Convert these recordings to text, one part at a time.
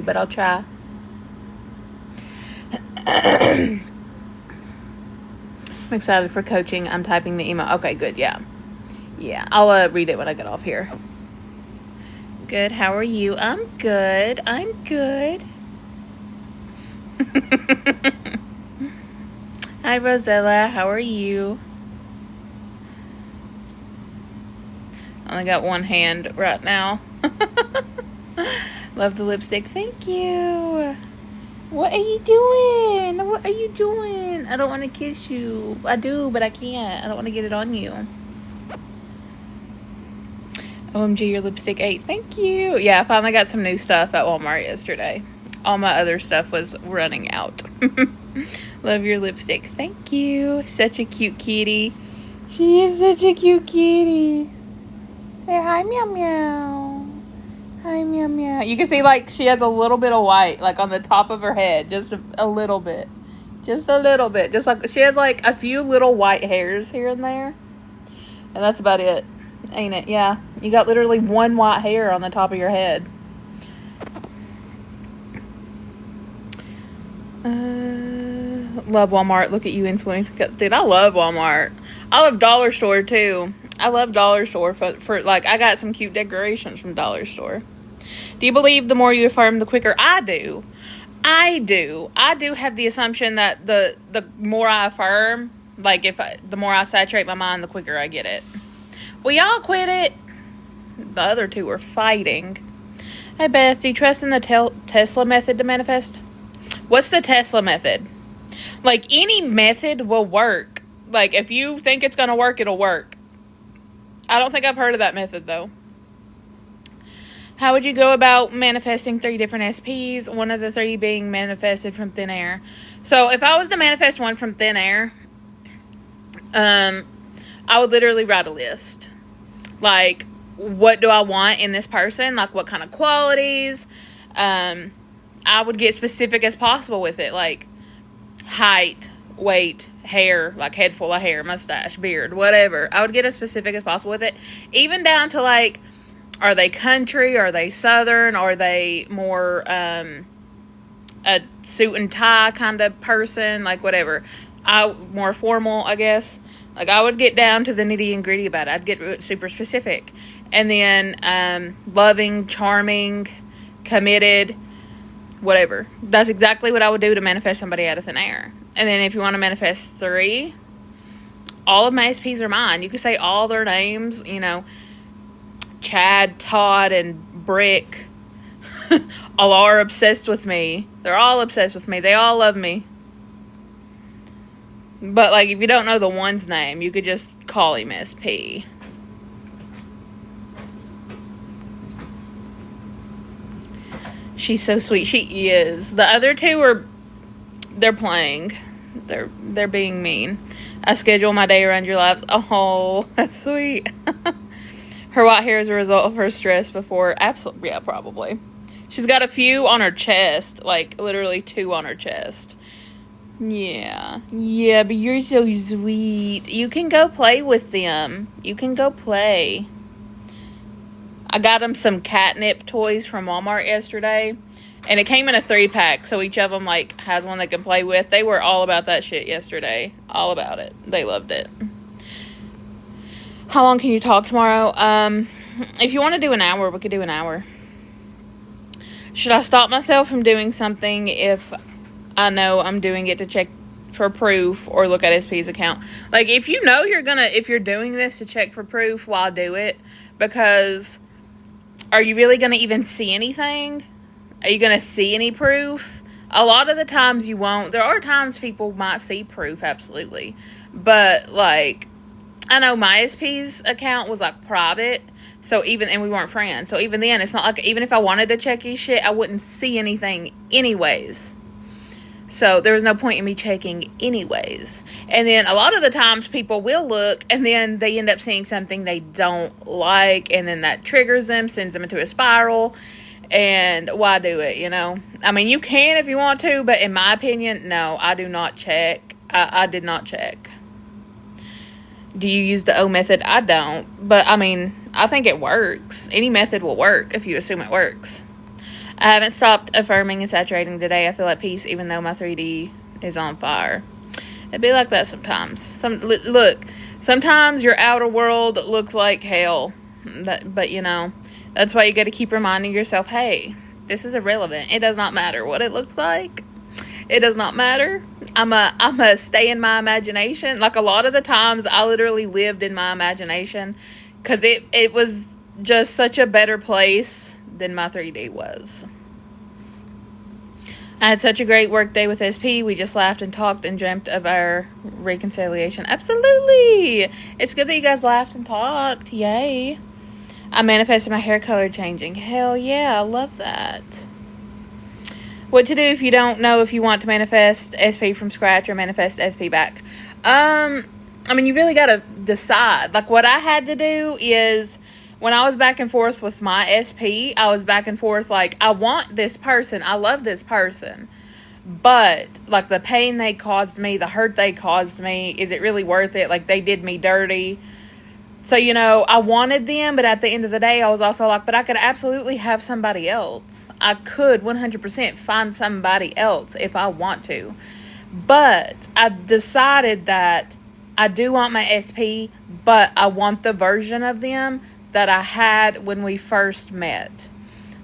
but I'll try. I'm excited for coaching. I'm typing the email. Okay, good. Yeah. I'll read it when I get off here. Good. How are you? I'm good. Hi, Rosella. How are you? Only got one hand right now. Love the lipstick. Thank you. What are you doing? I don't want to kiss you. I do, but I can't. I don't want to get it on you. OMG, your lipstick ate. Thank you. Yeah, I finally got some new stuff at Walmart yesterday. All my other stuff was running out. Love your lipstick. Thank you. Such a cute kitty. She is such a cute kitty. Say hi, meow meow. Hi, meow meow. You can see, like, she has a little bit of white, like, on the top of her head. Just a little bit. Just a little bit. Just like, she has, like, a few little white hairs here and there. And that's about it. Ain't it? Yeah. You got literally one white hair on the top of your head. Love Walmart. Look at you influencing. Dude, I love Walmart. I love Dollar Store, too. I love Dollar Store for like, I got some cute decorations from Dollar Store. Do you believe the more you affirm, the quicker? I do. I do have the assumption that the more I affirm, like the more I saturate my mind, the quicker I get it. Well, y'all quit it. The other two are fighting. Hey, Beth, do you trust in the Tesla method to manifest? What's the Tesla method? Like, any method will work. Like, if you think it's going to work, it'll work. I don't think I've heard of that method, though. How would you go about manifesting 3 different SPs, one of the 3 being manifested from thin air? So, if I was to manifest one from thin air, I would literally write a list. Like, what do I want in this person? Like, what kind of qualities? I would get specific as possible with it. Like, height, weight, hair, like head full of hair, mustache, beard, whatever. I would get as specific as possible with it. Even down to, like, are they country? Are they southern? Are they more a suit and tie kind of person? Like, whatever. More formal, I guess. Like, I would get down to the nitty and gritty about it. I'd get super specific. And then loving, charming, committed, whatever. That's exactly what I would do to manifest somebody out of thin air. And then if you want to manifest 3, all of my SPs are mine. You can say all their names, you know, Chad, Todd, and Brick all are obsessed with me. They're all obsessed with me. They all love me. But, like, if you don't know the one's name, you could just call him SP. She's so sweet. She is. The other 2 they're playing. They're being mean. I schedule my day around your lives. Oh, that's sweet. Her white hair is a result of her stress before. Absolutely. Yeah, probably. She's got a few on her chest. Like, literally 2 on her chest. Yeah, but you're so sweet. You can go play with them. You can go play. I got them some catnip toys from Walmart yesterday. And it came in a 3-pack, so each of them, like, has one they can play with. They were all about that shit yesterday. All about it. They loved it. How long can you talk tomorrow? If you want to do an hour, we could do an hour. Should I stop myself from doing something if I know I'm doing it to check for proof or look at SP's account? Like, if you know if you're doing this to check for proof, why do it? Because are you really going to even see anything? Are you going to see any proof? A lot of the times you won't. There are times people might see proof, absolutely. But, like, I know my SP's account was, like, private. And we weren't friends. So even then, it's not like, even if I wanted to check his shit, I wouldn't see anything anyways. So there was no point in me checking anyways. And then a lot of the times people will look and then they end up seeing something they don't like. And then that triggers them, sends them into a spiral. And why do it, you know? I mean, you can if you want to, but in my opinion, no, I do not check. I did not check. Do you use the O method? I don't. But, I mean, I think it works. Any method will work if you assume it works. I haven't stopped affirming and saturating today. I feel at peace even though my 3D is on fire. It'd be like that sometimes. Look, sometimes your outer world looks like hell. But you know, that's why you got to keep reminding yourself, hey, this is irrelevant. It does not matter what it looks like. It does not matter. I'm a stay in my imagination. Like, a lot of the times I literally lived in my imagination because it was just such a better place than my 3D was. I had such a great work day with SP. We just laughed and talked and dreamt of our reconciliation. Absolutely. It's good that you guys laughed and talked. Yay. I manifested my hair color changing. Hell yeah, I love that. What to do if you don't know if you want to manifest SP from scratch or manifest SP back? I mean, you really got to decide. Like, what I had to do is, when I was back and forth with my SP, I was back and forth like, I want this person. I love this person. But, like, the pain they caused me, the hurt they caused me, is it really worth it? Like, they did me dirty. So, you know, I wanted them, but at the end of the day, I was also like, but I could absolutely have somebody else. I could 100% find somebody else if I want to. But I decided that I do want my SP, but I want the version of them that I had when we first met.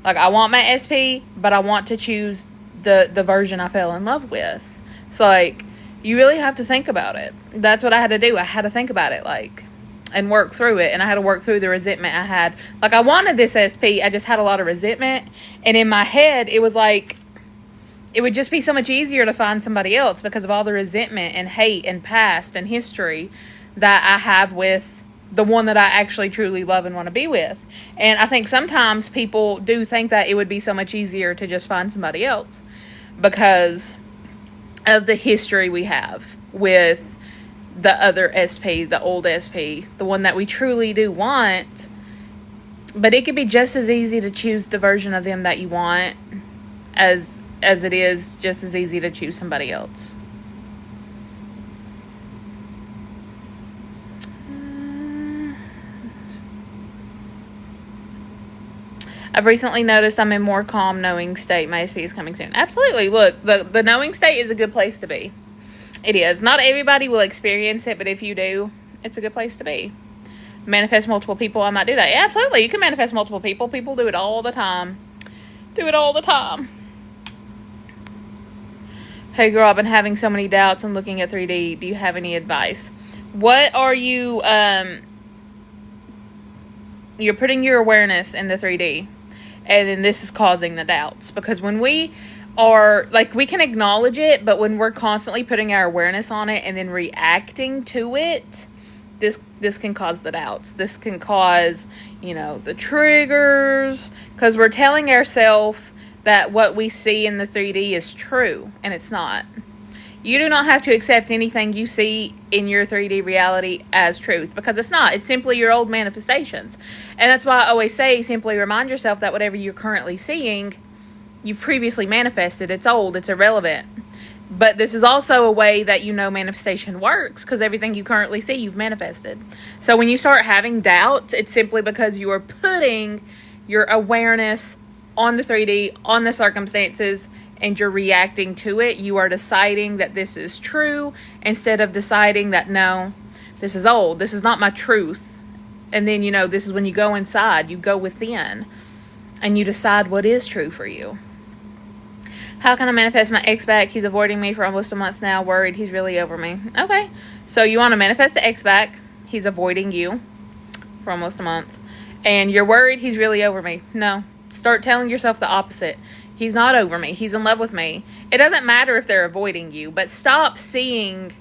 Like, I want my SP, but I want to choose the version I fell in love with. So, like, you really have to think about it. That's what I had to do. I had to think about it, like, and work through it. And I had to work through the resentment I had. Like, I wanted this SP. I just had a lot of resentment. And in my head, it was like, it would just be so much easier to find somebody else because of all the resentment and hate and past and history that I have with the one that I actually truly love and want to be with. And I think sometimes people do think that it would be so much easier to just find somebody else because of the history we have with the other SP, the old SP, the one that we truly do want. But it could be just as easy to choose the version of them that you want as it is just as easy to choose somebody else. I've recently noticed I'm in more calm, knowing state. My SP is coming soon. Absolutely. Look, the knowing state is a good place to be. It is. Not everybody will experience it, but if you do, it's a good place to be. Manifest multiple people. I might do that. Yeah, absolutely. You can manifest multiple people. People do it all the time. Do it all the time. Hey, girl, I've been having so many doubts and looking at 3D. Do you have any advice? What are you... You're putting your awareness in the 3D. And then this is causing the doubts. Because when we are, like, we can acknowledge it, but when we're constantly putting our awareness on it and then reacting to it, this can cause the doubts. This can cause, you know, the triggers. Because we're telling ourselves that what we see in the 3D is true. And it's not. You do not have to accept anything you see in your 3D reality as truth, because it's not. It's simply your old manifestations. And that's why I always say, simply remind yourself that whatever you're currently seeing, you've previously manifested. It's old. It's irrelevant. But this is also a way that you know manifestation works, because everything you currently see, you've manifested. So when you start having doubts, it's simply because you are putting your awareness on the 3D, on the circumstances, and you're reacting to it. You are deciding that this is true instead of deciding that, no, this is old. This is not my truth. And then, you know, this is when you go inside, you go within, and you decide what is true for you. How can I manifest my ex back? He's avoiding me for almost a month now. Worried he's really over me. Okay. So you want to manifest the ex back. He's avoiding you for almost a month. And you're worried he's really over me. No. Start telling yourself the opposite. He's not over me. He's in love with me. It doesn't matter if they're avoiding you, but stop seeing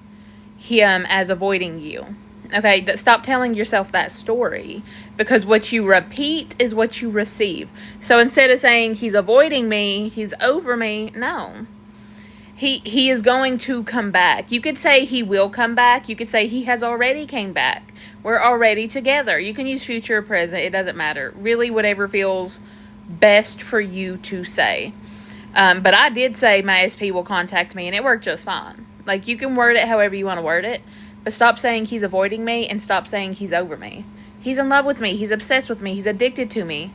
him as avoiding you. Okay? Stop telling yourself that story, because what you repeat is what you receive. So instead of saying he's avoiding me, he's over me, no. He is going to come back. You could say he will come back. You could say he has already came back. We're already together. You can use future or present. It doesn't matter. Really, whatever feels best for you to say. But I did say my SP will contact me, and it worked just fine. Like, you can word it however you want to word it, but stop saying he's avoiding me and stop saying he's over me. He's in love with me. He's obsessed with me. He's addicted to me.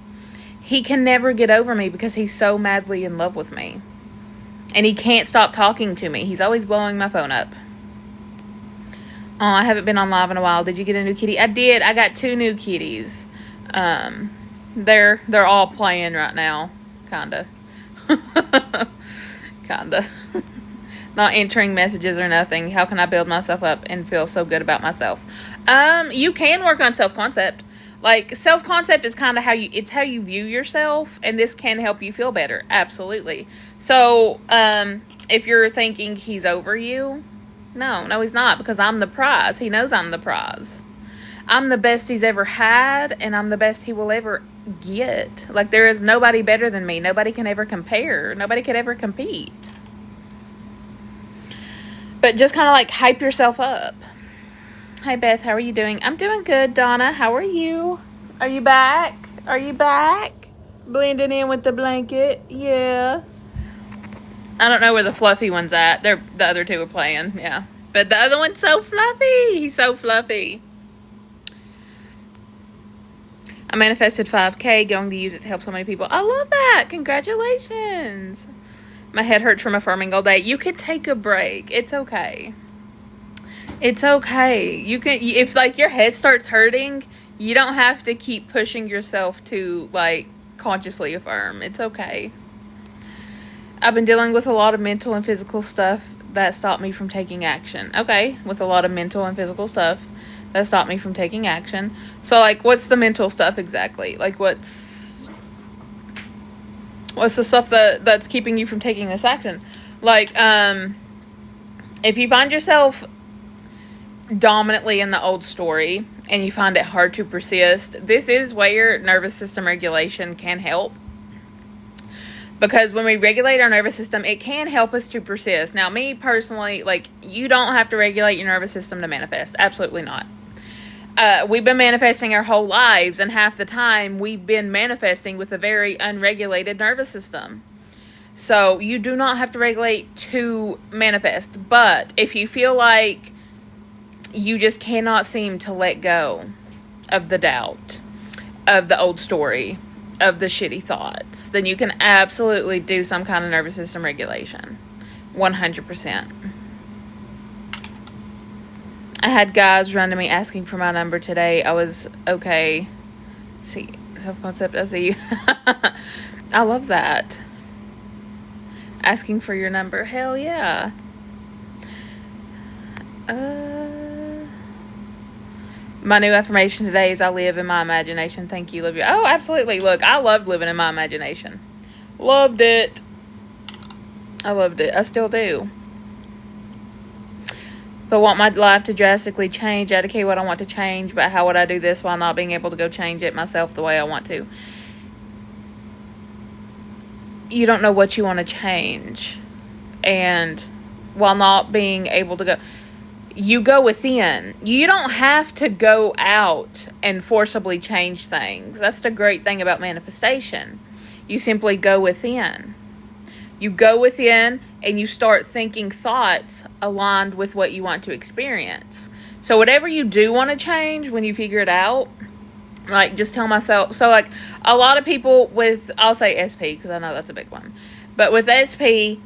he can never get over me because he's so madly in love with me. And he can't stop talking to me. He's always blowing my phone up. Oh, I haven't been on live in a while. Did you get a new kitty? I did. I got 2 new kitties. They're all playing right now. Kinda. Kinda. Not answering messages or nothing. How can I build myself up and feel so good about myself? You can work on self-concept. Like, self-concept is kind of how you view yourself, and this can help you feel better. Absolutely. So, if you're thinking he's over you, no, he's not, because I'm the prize. He knows I'm the prize. I'm the best he's ever had, and I'm the best he will ever get. Like, there is nobody better than me. Nobody can ever compare. Nobody could ever compete. But just kind of like hype yourself up. Hi, Beth. How are you doing? I'm doing good, Donna. How are you? Are you back? Are you back? Blending in with the blanket? Yeah. I don't know where the fluffy one's at. The other 2 are playing, yeah. But the other one's so fluffy. He's so fluffy. I manifested 5K, going to use it to help so many people. I love that. Congratulations. My head hurts from affirming all day. You could take a break. It's okay. It's okay. You can, if like your head starts hurting, you don't have to keep pushing yourself to like consciously affirm. It's okay. I've been dealing with a lot of mental and physical stuff that stopped me from taking action. Okay, with a lot of mental and physical stuff that stopped me from taking action. So, like, what's the mental stuff exactly? Like, what's the stuff that's keeping you from taking this action? Like, if you find yourself dominantly in the old story and you find it hard to persist, this is where nervous system regulation can help. Because when we regulate our nervous system, it can help us to persist. Now, me personally, like, you don't have to regulate your nervous system to manifest. Absolutely not. We've been manifesting our whole lives, and half the time we've been manifesting with a very unregulated nervous system. So you do not have to regulate to manifest. But if you feel like you just cannot seem to let go of the doubt, of the old story, of the shitty thoughts, then you can absolutely do some kind of nervous system regulation. 100%. I had guys run to me asking for my number today. I was okay. See, self-concept, I see you. I love that. Asking for your number. Hell yeah. My new affirmation today is I live in my imagination. Thank you, Olivia. Oh, absolutely. Look, I loved living in my imagination. Loved it. I loved it. I still do. If I want my life to drastically change, dedicate what I want to change, but how would I do this while not being able to go change it myself the way I want to? You don't know what you want to change. And while not being able to go... You go within. You don't have to go out and forcibly change things. That's the great thing about manifestation. You simply go within. You go within and you start thinking thoughts aligned with what you want to experience. So whatever you do want to change, when you figure it out, like, just tell myself. So, like, a lot of people with, I'll say SP because I know that's a big one. But with SP,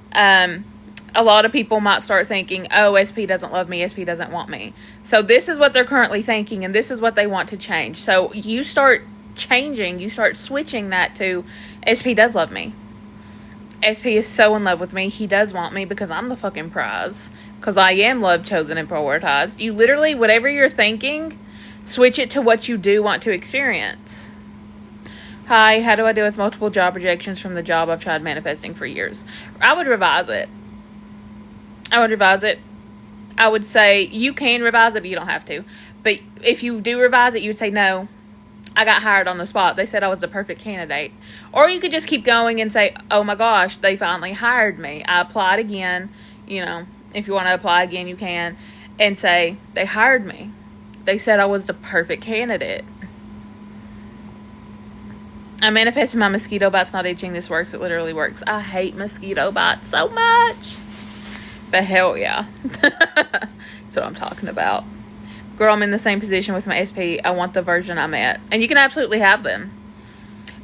a lot of people might start thinking, oh, SP doesn't love me, SP doesn't want me. So this is what they're currently thinking, and this is what they want to change. So you start changing, you start switching that to, SP does love me. SP is so in love with me. He does want me because I'm the fucking prize. Because I am loved, chosen, and prioritized. You literally, whatever you're thinking, switch it to what you do want to experience. Hi, how do I deal with multiple job rejections from the job I've tried manifesting for years? I would revise it. I would say you can revise it, but you don't have to. But if you do revise it, you would say, no, I got hired on the spot. They said I was the perfect candidate. Or you could just keep going and say, oh my gosh, they finally hired me. I applied again. You know, if you want to apply again, you can. And say, they hired me. They said I was the perfect candidate. I manifested my mosquito bites not itching. This works. It literally works. I hate mosquito bites so much. But hell yeah. That's what I'm talking about. Girl, I'm in the same position with my SP. I want the version I'm at. And you can absolutely have them.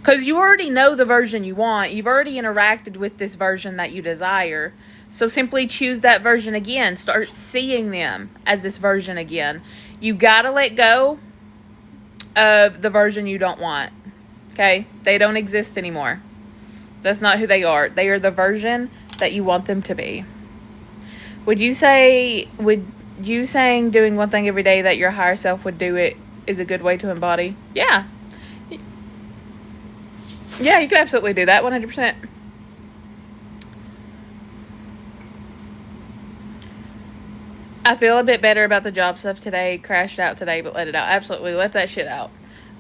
Because you already know the version you want. You've already interacted with this version that you desire. So simply choose that version again. Start seeing them as this version again. You got to let go of the version you don't want. Okay? They don't exist anymore. That's not who they are. They are the version that you want them to be. Would you saying doing one thing every day that your higher self would do it is a good way to embody? Yeah. Yeah, you can absolutely do that, 100%. I feel a bit better about the job stuff today. Crashed out today, but let it out. Absolutely, let that shit out.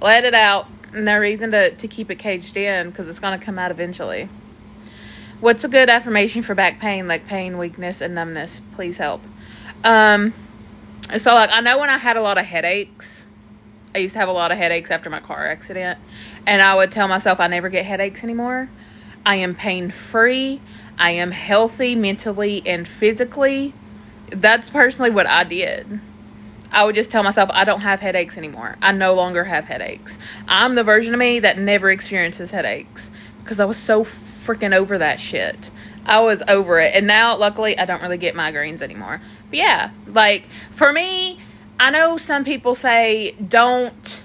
Let it out. No reason to keep it caged in, because it's going to come out eventually. What's a good affirmation for back pain, like pain, weakness, and numbness? Please help. So, like, I know when I had a lot of headaches, I used to have a lot of headaches after my car accident, and I would tell myself I never get headaches anymore. I am pain-free. I am healthy mentally and physically. That's personally what I did. I would just tell myself I don't have headaches anymore. I no longer have headaches. I'm the version of me that never experiences headaches because I was so freaking over that shit. I was over it. And now, luckily, I don't really get migraines anymore. But yeah, like, for me, I know some people say don't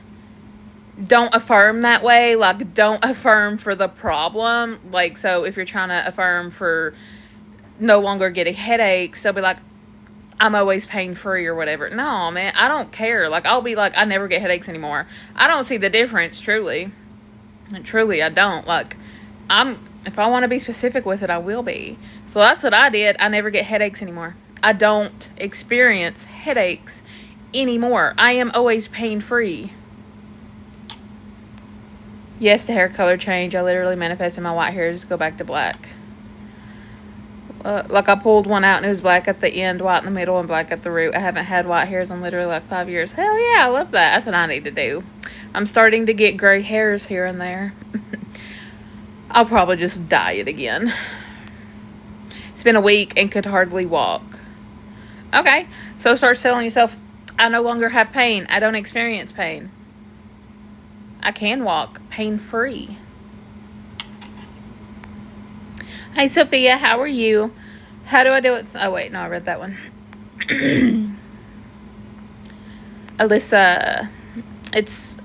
affirm that way. Like, don't affirm for the problem. Like, so if you're trying to affirm for no longer getting headaches, they'll be like, I'm always pain-free or whatever. No, man, I don't care. Like, I'll be like, I never get headaches anymore. I don't see the difference, truly. And truly, I don't. Like, if I want to be specific with it, I will be. So that's what I did. I never get headaches anymore. I don't experience headaches anymore. I am always pain-free. Yes, the hair color change. I literally manifested my white hairs to go back to black. Like, I pulled one out and it was black at the end, white in the middle, and black at the root. I haven't had white hairs in literally like 5 years. Hell yeah, I love that. That's what I need to do. I'm starting to get gray hairs here and there. I'll probably just dye it again. It's been a week and could hardly walk. Okay, so start telling yourself, I no longer have pain. I don't experience pain. I can walk pain-free. Hi, Sophia. How are you? How do I do it? Oh, wait. No, I read that one. Alyssa. It's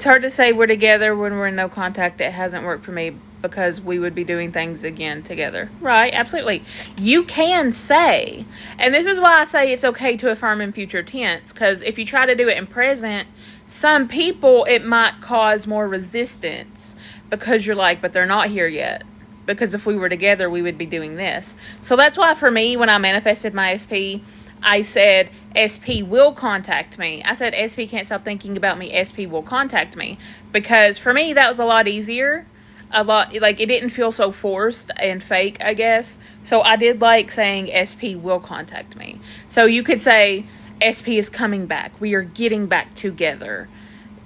hard to say we're together when we're in no contact. It hasn't worked for me because we would be doing things again together. Right. Absolutely. You can say, and this is why I say it's okay to affirm in future tense, because if you try to do it in present, some people, it might cause more resistance because you're like, but they're not here yet. Because if we were together, we would be doing this. So that's why for me, when I manifested my SP, I said, SP will contact me. I said, SP can't stop thinking about me. SP will contact me. Because for me, that was a lot easier. A lot, like, it didn't feel so forced and fake, I guess. So I did like saying SP will contact me. So you could say, SP is coming back. We are getting back together.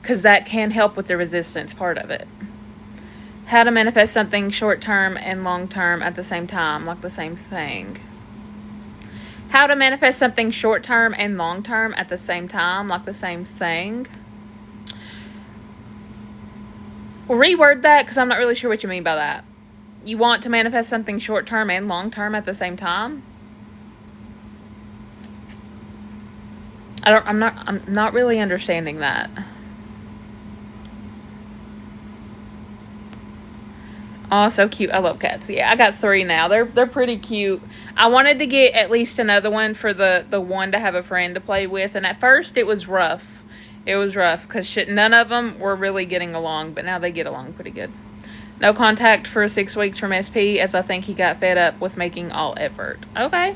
Because that can help with the resistance part of it. How to manifest something short-term and long-term at the same time, like the same thing. How to manifest something short-term and long-term at the same time, like the same thing. Reword that, because I'm not really sure what you mean by that. You want to manifest something short-term and long-term at the same time? I'm not really understanding that. Oh, so cute. I love cats. Yeah, I got 3 now. They're pretty cute. I wanted to get at least another one for the one to have a friend to play with. And at first, it was rough. It was rough because none of them were really getting along. But now they get along pretty good. No contact for 6 weeks from SP, as I think he got fed up with making all effort. Okay.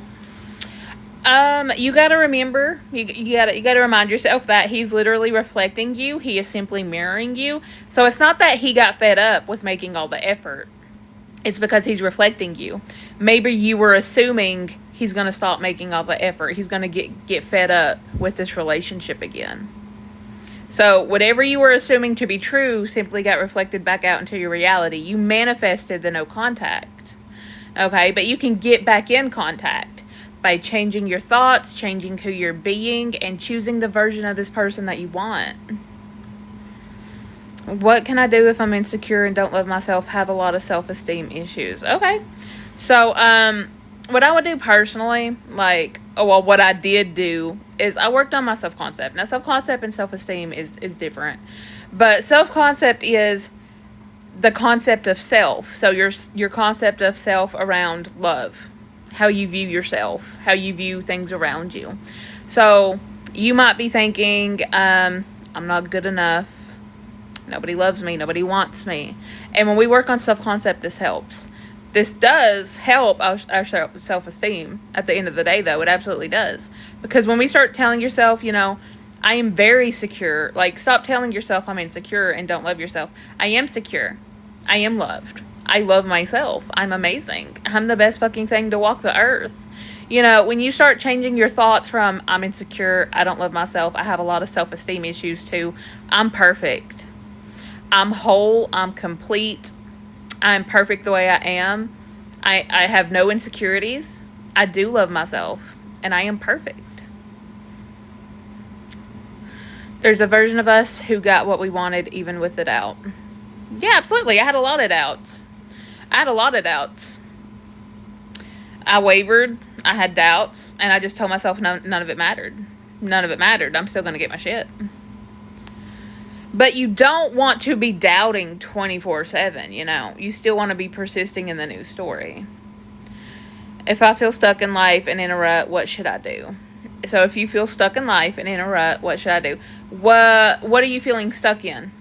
You gotta remember, you gotta remind yourself that he's literally reflecting you. He is simply mirroring you. So it's not that he got fed up with making all the effort. It's because he's reflecting you. Maybe you were assuming he's gonna stop making all the effort. He's gonna get fed up with this relationship again. So whatever you were assuming to be true simply got reflected back out into your reality. You manifested the no contact. Okay, but you can get back in contact by changing your thoughts, changing who you're being, and choosing the version of this person that you want. What can I do if I'm insecure and don't love myself, have a lot of self-esteem issues? Okay. So, what I would do personally, what I did do is I worked on my self-concept. Now, self-concept and self-esteem is different. But self-concept is the concept of self. So, your concept of self around love. How you view yourself. How you view things around you. So, you might be thinking, I'm not good enough. Nobody loves me. Nobody wants me. And when we work on self-concept, this helps. This does help our self-esteem at the end of the day, though. It absolutely does. Because when we start telling yourself, I am very secure. Stop telling yourself I'm insecure and don't love yourself. I am secure. I am loved. I love myself. I'm amazing. I'm the best fucking thing to walk the earth. When you start changing your thoughts from I'm insecure, I don't love myself, I have a lot of self-esteem issues too, I'm perfect. I'm whole. I'm complete. I'm perfect the way I am. I have no insecurities. I do love myself. And I am perfect. There's a version of us who got what we wanted even with the doubt. Yeah, absolutely. I had a lot of doubts. I wavered. I had doubts. And I just told myself none of it mattered. I'm still going to get my shit. But you don't want to be doubting 24/7, You still want to be persisting in the new story. If I feel stuck in life and in a rut, what should I do? So if you feel stuck in life and in a rut, what should I do? What are you feeling stuck in?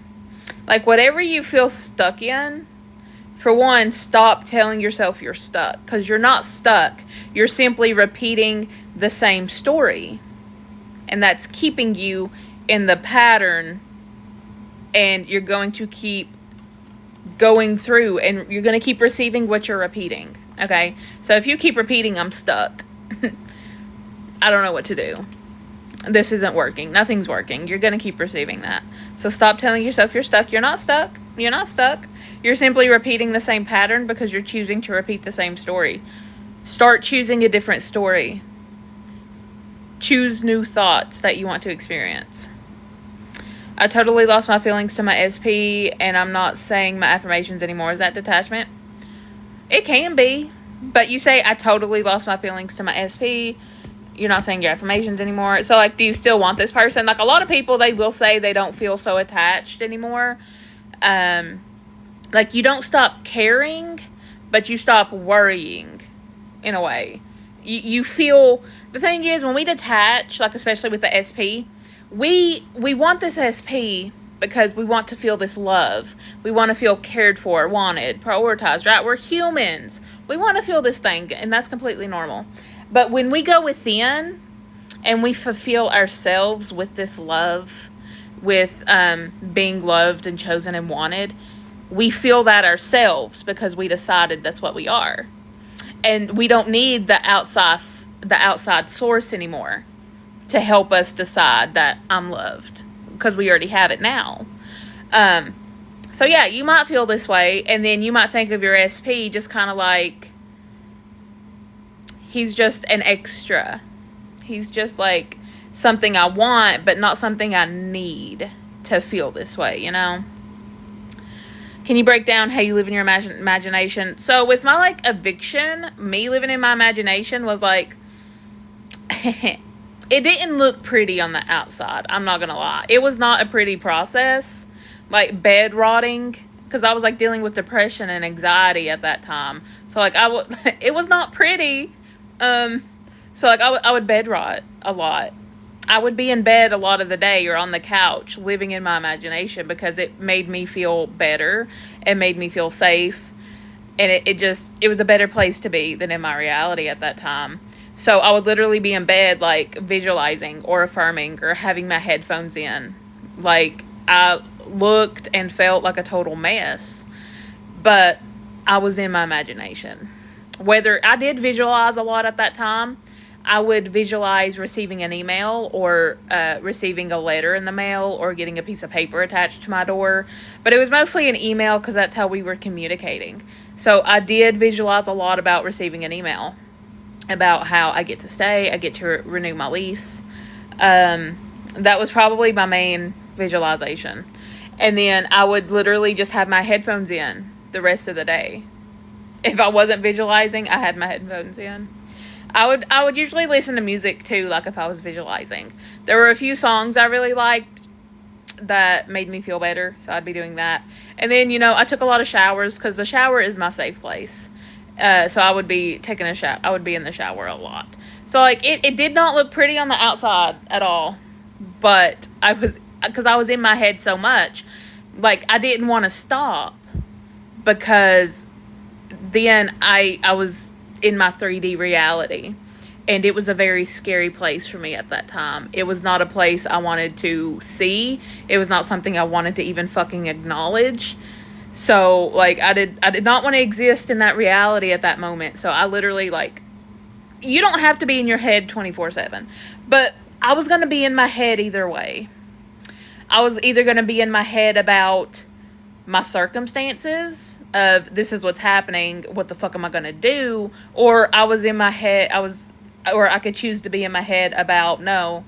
Whatever you feel stuck in, for one, stop telling yourself you're stuck. Because you're not stuck. You're simply repeating the same story. And that's keeping you in the pattern. And you're going to keep going through and you're going to keep receiving what you're repeating. Okay? So if you keep repeating, I'm stuck. I don't know what to do. This isn't working. Nothing's working. You're going to keep receiving that. So stop telling yourself you're stuck. You're not stuck. You're simply repeating the same pattern because you're choosing to repeat the same story. Start choosing a different story. Choose new thoughts that you want to experience. I totally lost my feelings to my SP, and I'm not saying my affirmations anymore. Is that detachment? It can be. But you say, I totally lost my feelings to my SP. You're not saying your affirmations anymore. So, do you still want this person? A lot of people, they will say they don't feel so attached anymore. You don't stop caring, but you stop worrying, in a way. You feel... The thing is, when we detach, especially with the SP... We want this SP because we want to feel this love. We want to feel cared for, wanted, prioritized, right? We're humans. We want to feel this thing, and that's completely normal. But when we go within and we fulfill ourselves with this love, with being loved and chosen and wanted, we feel that ourselves because we decided that's what we are. And we don't need the outside source anymore to help us decide that I'm loved, because we already have it now. So yeah, you might feel this way, and then you might think of your SP just kind of he's just an extra. He's just something I want, but not something I need to feel this way, Can you break down how you live in your imagination? So with my eviction, me living in my imagination was it didn't look pretty on the outside. I'm not going to lie. It was not a pretty process. Bed rotting. Because I was dealing with depression and anxiety at that time. So it was not pretty. I would bed rot a lot. I would be in bed a lot of the day or on the couch living in my imagination because it made me feel better. It made me feel safe. And it was a better place to be than in my reality at that time. So I would literally be in bed, visualizing or affirming or having my headphones in. I looked and felt like a total mess. But I was in my imagination. Whether I did visualize a lot at that time, I would visualize receiving an email or receiving a letter in the mail or getting a piece of paper attached to my door. But it was mostly an email because that's how we were communicating. So I did visualize a lot about receiving an email. About how I get to stay, I get to renew my lease. That was probably my main visualization. And then I would literally just have my headphones in the rest of the day. If I wasn't visualizing, I had my headphones in. I would usually listen to music too, like if I was visualizing. There were a few songs I really liked that made me feel better, so I'd be doing that. And then, I took a lot of showers because the shower is my safe place. So I would be taking a shower. I would be in the shower a lot. So like it did not look pretty on the outside at all, but because I was in my head so much, like I didn't want to stop because then I was in my 3D reality, and it was a very scary place for me at that time. It was not a place I wanted to see. It was not something I wanted to even fucking acknowledge. So like I did not want to exist in that reality at that moment. So I literally, like, you don't have to be in your head 24/7, but I was going to be in my head either way. I was either going to be in my head about my circumstances of this is what's happening, what the fuck am I going to do? Or I was in my head, or I could choose to be in my head about, no,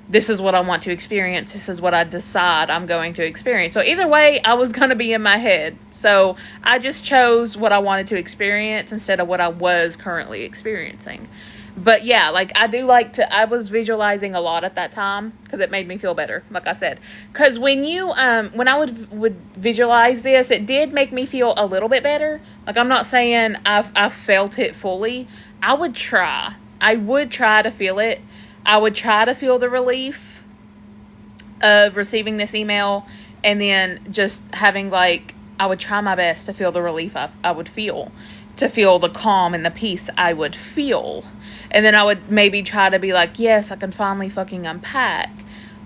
this is what I want to experience. This is what I decide I'm going to experience. So either way, I was going to be in my head. So I just chose what I wanted to experience instead of what I was currently experiencing. But yeah, like I was visualizing a lot at that time because it made me feel better, like I said. Because when I would visualize this, it did make me feel a little bit better. Like, I'm not saying I felt it fully. I would try to feel it. I would try to feel the relief of receiving this email, and then just having, like, I would try my best to feel the relief I would feel, to feel the calm and the peace I would feel. And then I would maybe try to be like, yes, I can finally fucking unpack.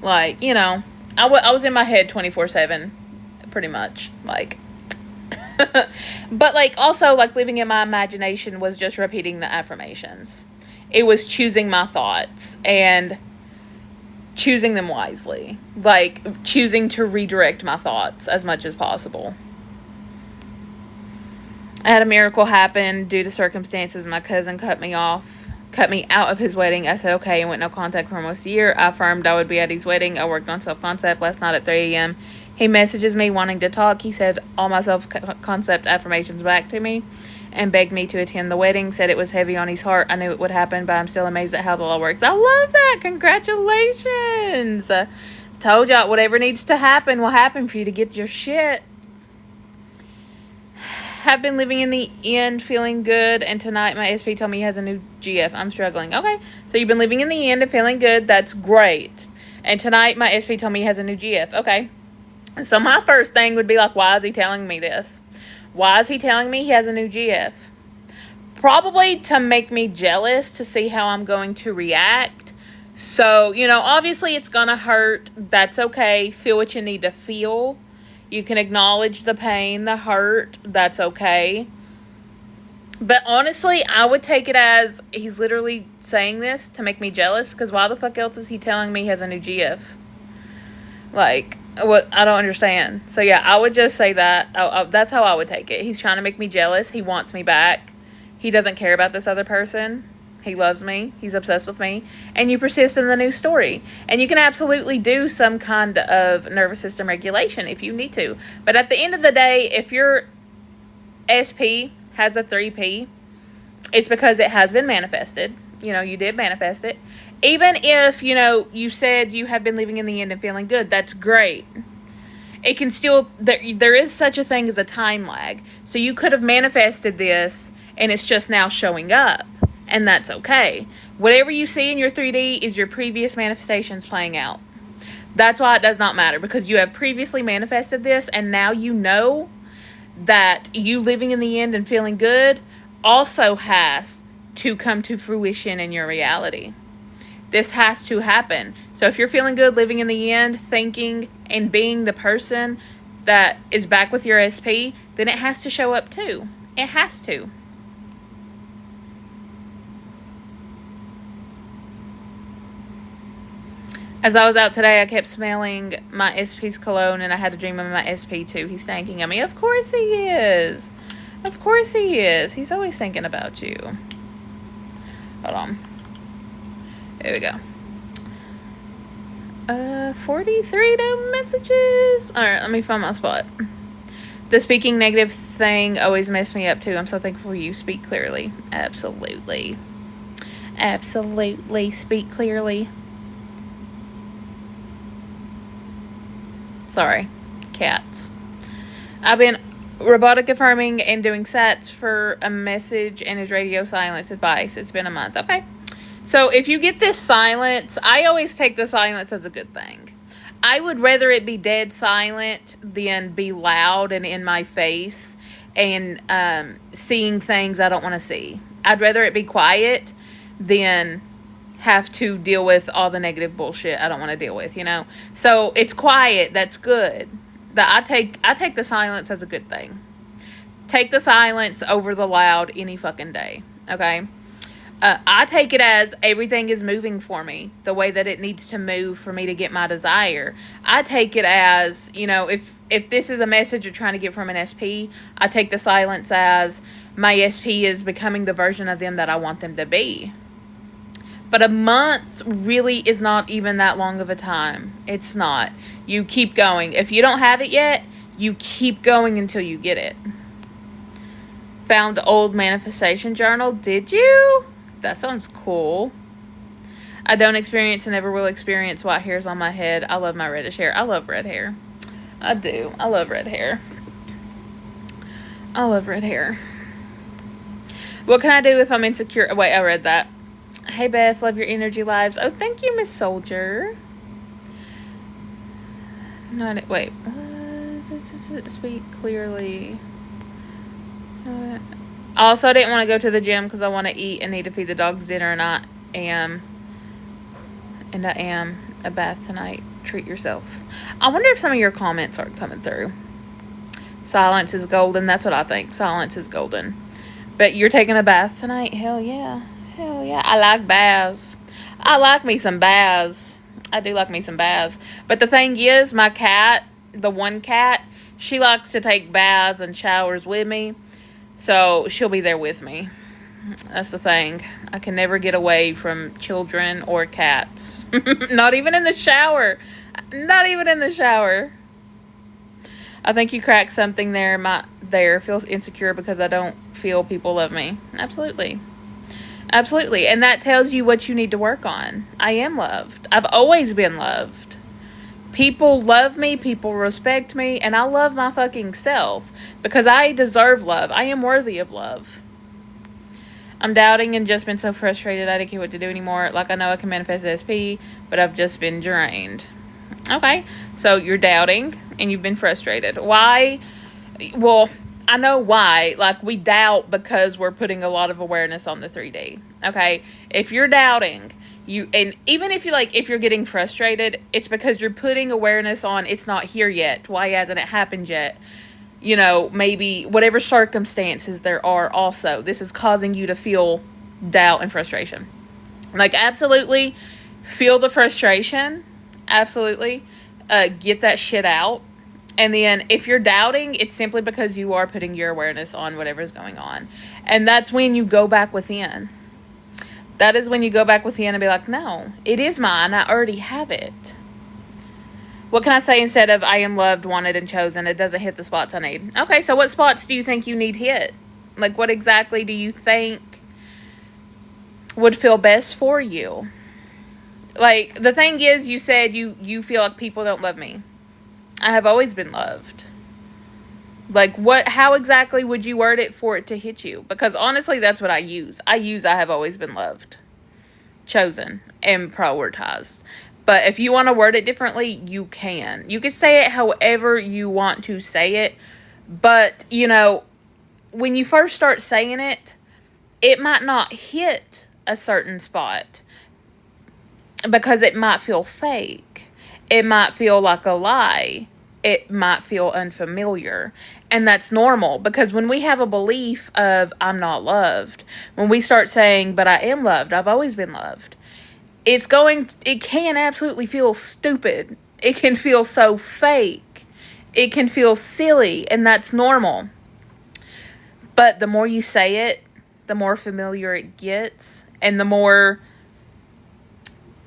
Like, I was in my head 24/7, pretty much. Like, but like, also, like, living in my imagination was just repeating the affirmations. It was choosing my thoughts and choosing them wisely. Like, choosing to redirect my thoughts as much as possible. I had a miracle happen due to circumstances. My cousin cut me out of his wedding. I said okay and went no contact for almost a year. I affirmed I would be at his wedding. I worked on self-concept last night at 3 a.m. He messages me wanting to talk. He said all my self-concept affirmations back to me and begged me to attend the wedding. Said it was heavy on his heart. I knew it would happen, but I'm still amazed at how the law works. I love that. Congratulations. Told y'all, whatever needs to happen will happen for you to get your shit. Have been living in the end, feeling good, and tonight my SP told me he has a new GF. I'm struggling. Okay, so you've been living in the end and feeling good. That's great. And tonight my SP told me he has a new GF. Okay, so my first thing would be like, why is he telling me this? Why is he telling me he has a new GF? Probably to make me jealous, to see how I'm going to react. So, obviously it's gonna hurt. That's okay. Feel what you need to feel. You can acknowledge the pain, the hurt. That's okay. But honestly, I would take it as he's literally saying this to make me jealous, because why the fuck else is he telling me he has a new GF? Like, what? I don't understand. So yeah, I would just say that. That's how I would take it. He's trying to make me jealous. He wants me back. He doesn't care about this other person. He loves me. He's obsessed with me. And you persist in the new story. And you can absolutely do some kind of nervous system regulation if you need to. But at the end of the day, if your SP has a 3P, it's because it has been manifested. You did manifest it. Even if, you said you have been living in the end and feeling good, that's great. It can still, there is such a thing as a time lag. So you could have manifested this and it's just now showing up. And that's okay. Whatever you see in your 3D is your previous manifestations playing out. That's why it does not matter, because you have previously manifested this, and now you know that you living in the end and feeling good also has to come to fruition in your reality. This has to happen. So if you're feeling good, living in the end, thinking and being the person that is back with your SP, then it has to show up too. It has to. As I was out today, I kept smelling my SP's cologne, and I had a dream of my SP too. He's thinking of me. Of course he is. Of course he is. He's always thinking about you. Hold on. Here we go. 43 new messages. Alright, let me find my spot. The speaking negative thing always messed me up too. I'm so thankful you speak clearly. Absolutely. Absolutely speak clearly. Sorry. Cats. I've been robotic affirming and doing sats for a message and his radio silence advice. It's been a month. Okay. So if you get this silence, I always take the silence as a good thing. I would rather it be dead silent than be loud and in my face and seeing things I don't want to see. I'd rather it be quiet than have to deal with all the negative bullshit I don't want to deal with, you know? So it's quiet. That's good. I take the silence as a good thing. Take the silence over the loud any fucking day. Okay? I take it as everything is moving for me the way that it needs to move for me to get my desire. I take it as, you know, if this is a message you're trying to get from an SP, I take the silence as my SP is becoming the version of them that I want them to be. But a month really is not even that long of a time. It's not. You keep going. If you don't have it yet, you keep going until you get it. Found old manifestation journal. Did you? That sounds cool. I don't experience and never will experience white hairs on my head. I love my reddish hair. I love red hair. I do. I love red hair. I love red hair. What can I do if I'm insecure? Wait, I read that. Hey, Beth. Love your energy lives. Oh, thank you, Miss Soldier. Wait. Speak clearly. Also, I didn't want to go to the gym because I want to eat and need to feed the dogs dinner, and I am a bath tonight. Treat yourself. I wonder if some of your comments aren't coming through. Silence is golden. That's what I think. Silence is golden. But you're taking a bath tonight? Hell yeah. Hell yeah. I like baths. I like me some baths. I do like me some baths. But the thing is, my cat, the one cat, she likes to take baths and showers with me. So she'll be there with me. That's the thing. I can never get away from children or cats. Not even in the shower. Not even in the shower. I think you cracked something there. My feels insecure because I don't feel people love me. Absolutely. Absolutely. And that tells you what you need to work on. I am loved. I've always been loved. People love me, people respect me, and I love my fucking self because I deserve love. I am worthy of love. I'm doubting and just been so frustrated I don't care what to do anymore. Like, I know I can manifest SP, but I've just been drained. Okay, so you're doubting and you've been frustrated. Why? Well, I know why. Like, we doubt because we're putting a lot of awareness on the 3D. Okay, if you're doubting... and even if you're getting frustrated, it's because you're putting awareness on it's not here yet. Why hasn't it happened yet? You know, maybe whatever circumstances there are also. This is causing you to feel doubt and frustration. Like, absolutely feel the frustration. Absolutely. Get that shit out. And then if you're doubting, it's simply because you are putting your awareness on whatever's going on. And that's when you go back within. That is when you go back within and be like, no, it is mine. I already have it. What can I say instead of I am loved, wanted, and chosen? It doesn't hit the spots I need. Okay, so what spots do you think you need hit? Like, what exactly do you think would feel best for you? Like, the thing is, you said you feel like people don't love me. I have always been loved. Like, how exactly would you word it for it to hit you? Because honestly, that's what I use. I have always been loved, chosen, and prioritized. But if you want to word it differently, you can. You can say it however you want to say it. But, you know, when you first start saying it, it might not hit a certain spot because it might feel fake. It might feel like a lie. It might feel unfamiliar. And that's normal because when we have a belief of I'm not loved, when we start saying, but I am loved, I've always been loved, it can absolutely feel stupid. It can feel so fake. It can feel silly, and that's normal. But the more you say it, the more familiar it gets, and the more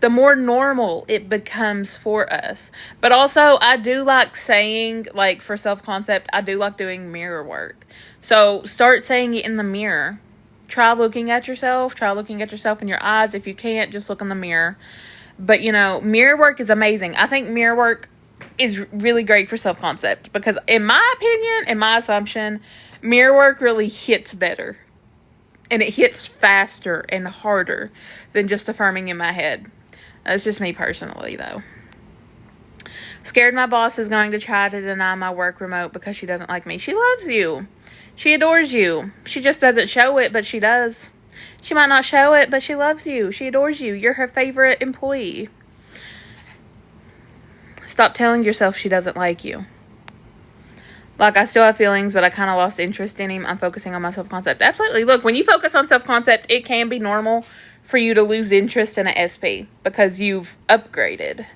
the more normal it becomes for us. But also, I do like saying, like, for self-concept, I do like doing mirror work. So start saying it in the mirror. Try looking at yourself. Try looking at yourself in your eyes. If you can't, just look in the mirror. But, mirror work is amazing. I think mirror work is really great for self-concept because, in my opinion, in my assumption, mirror work really hits better. And it hits faster and harder than just affirming in my head. That's just me personally, though. Scared my boss is going to try to deny my work remote because she doesn't like me. She loves you. She adores you. She just doesn't show it, but she does. She might not show it, but she loves you. She adores you. You're her favorite employee. Stop telling yourself she doesn't like you. Like, I still have feelings, but I kind of lost interest in him. I'm focusing on my self-concept. Absolutely. Look, when you focus on self-concept, it can be normal for you to lose interest in an SP because you've upgraded.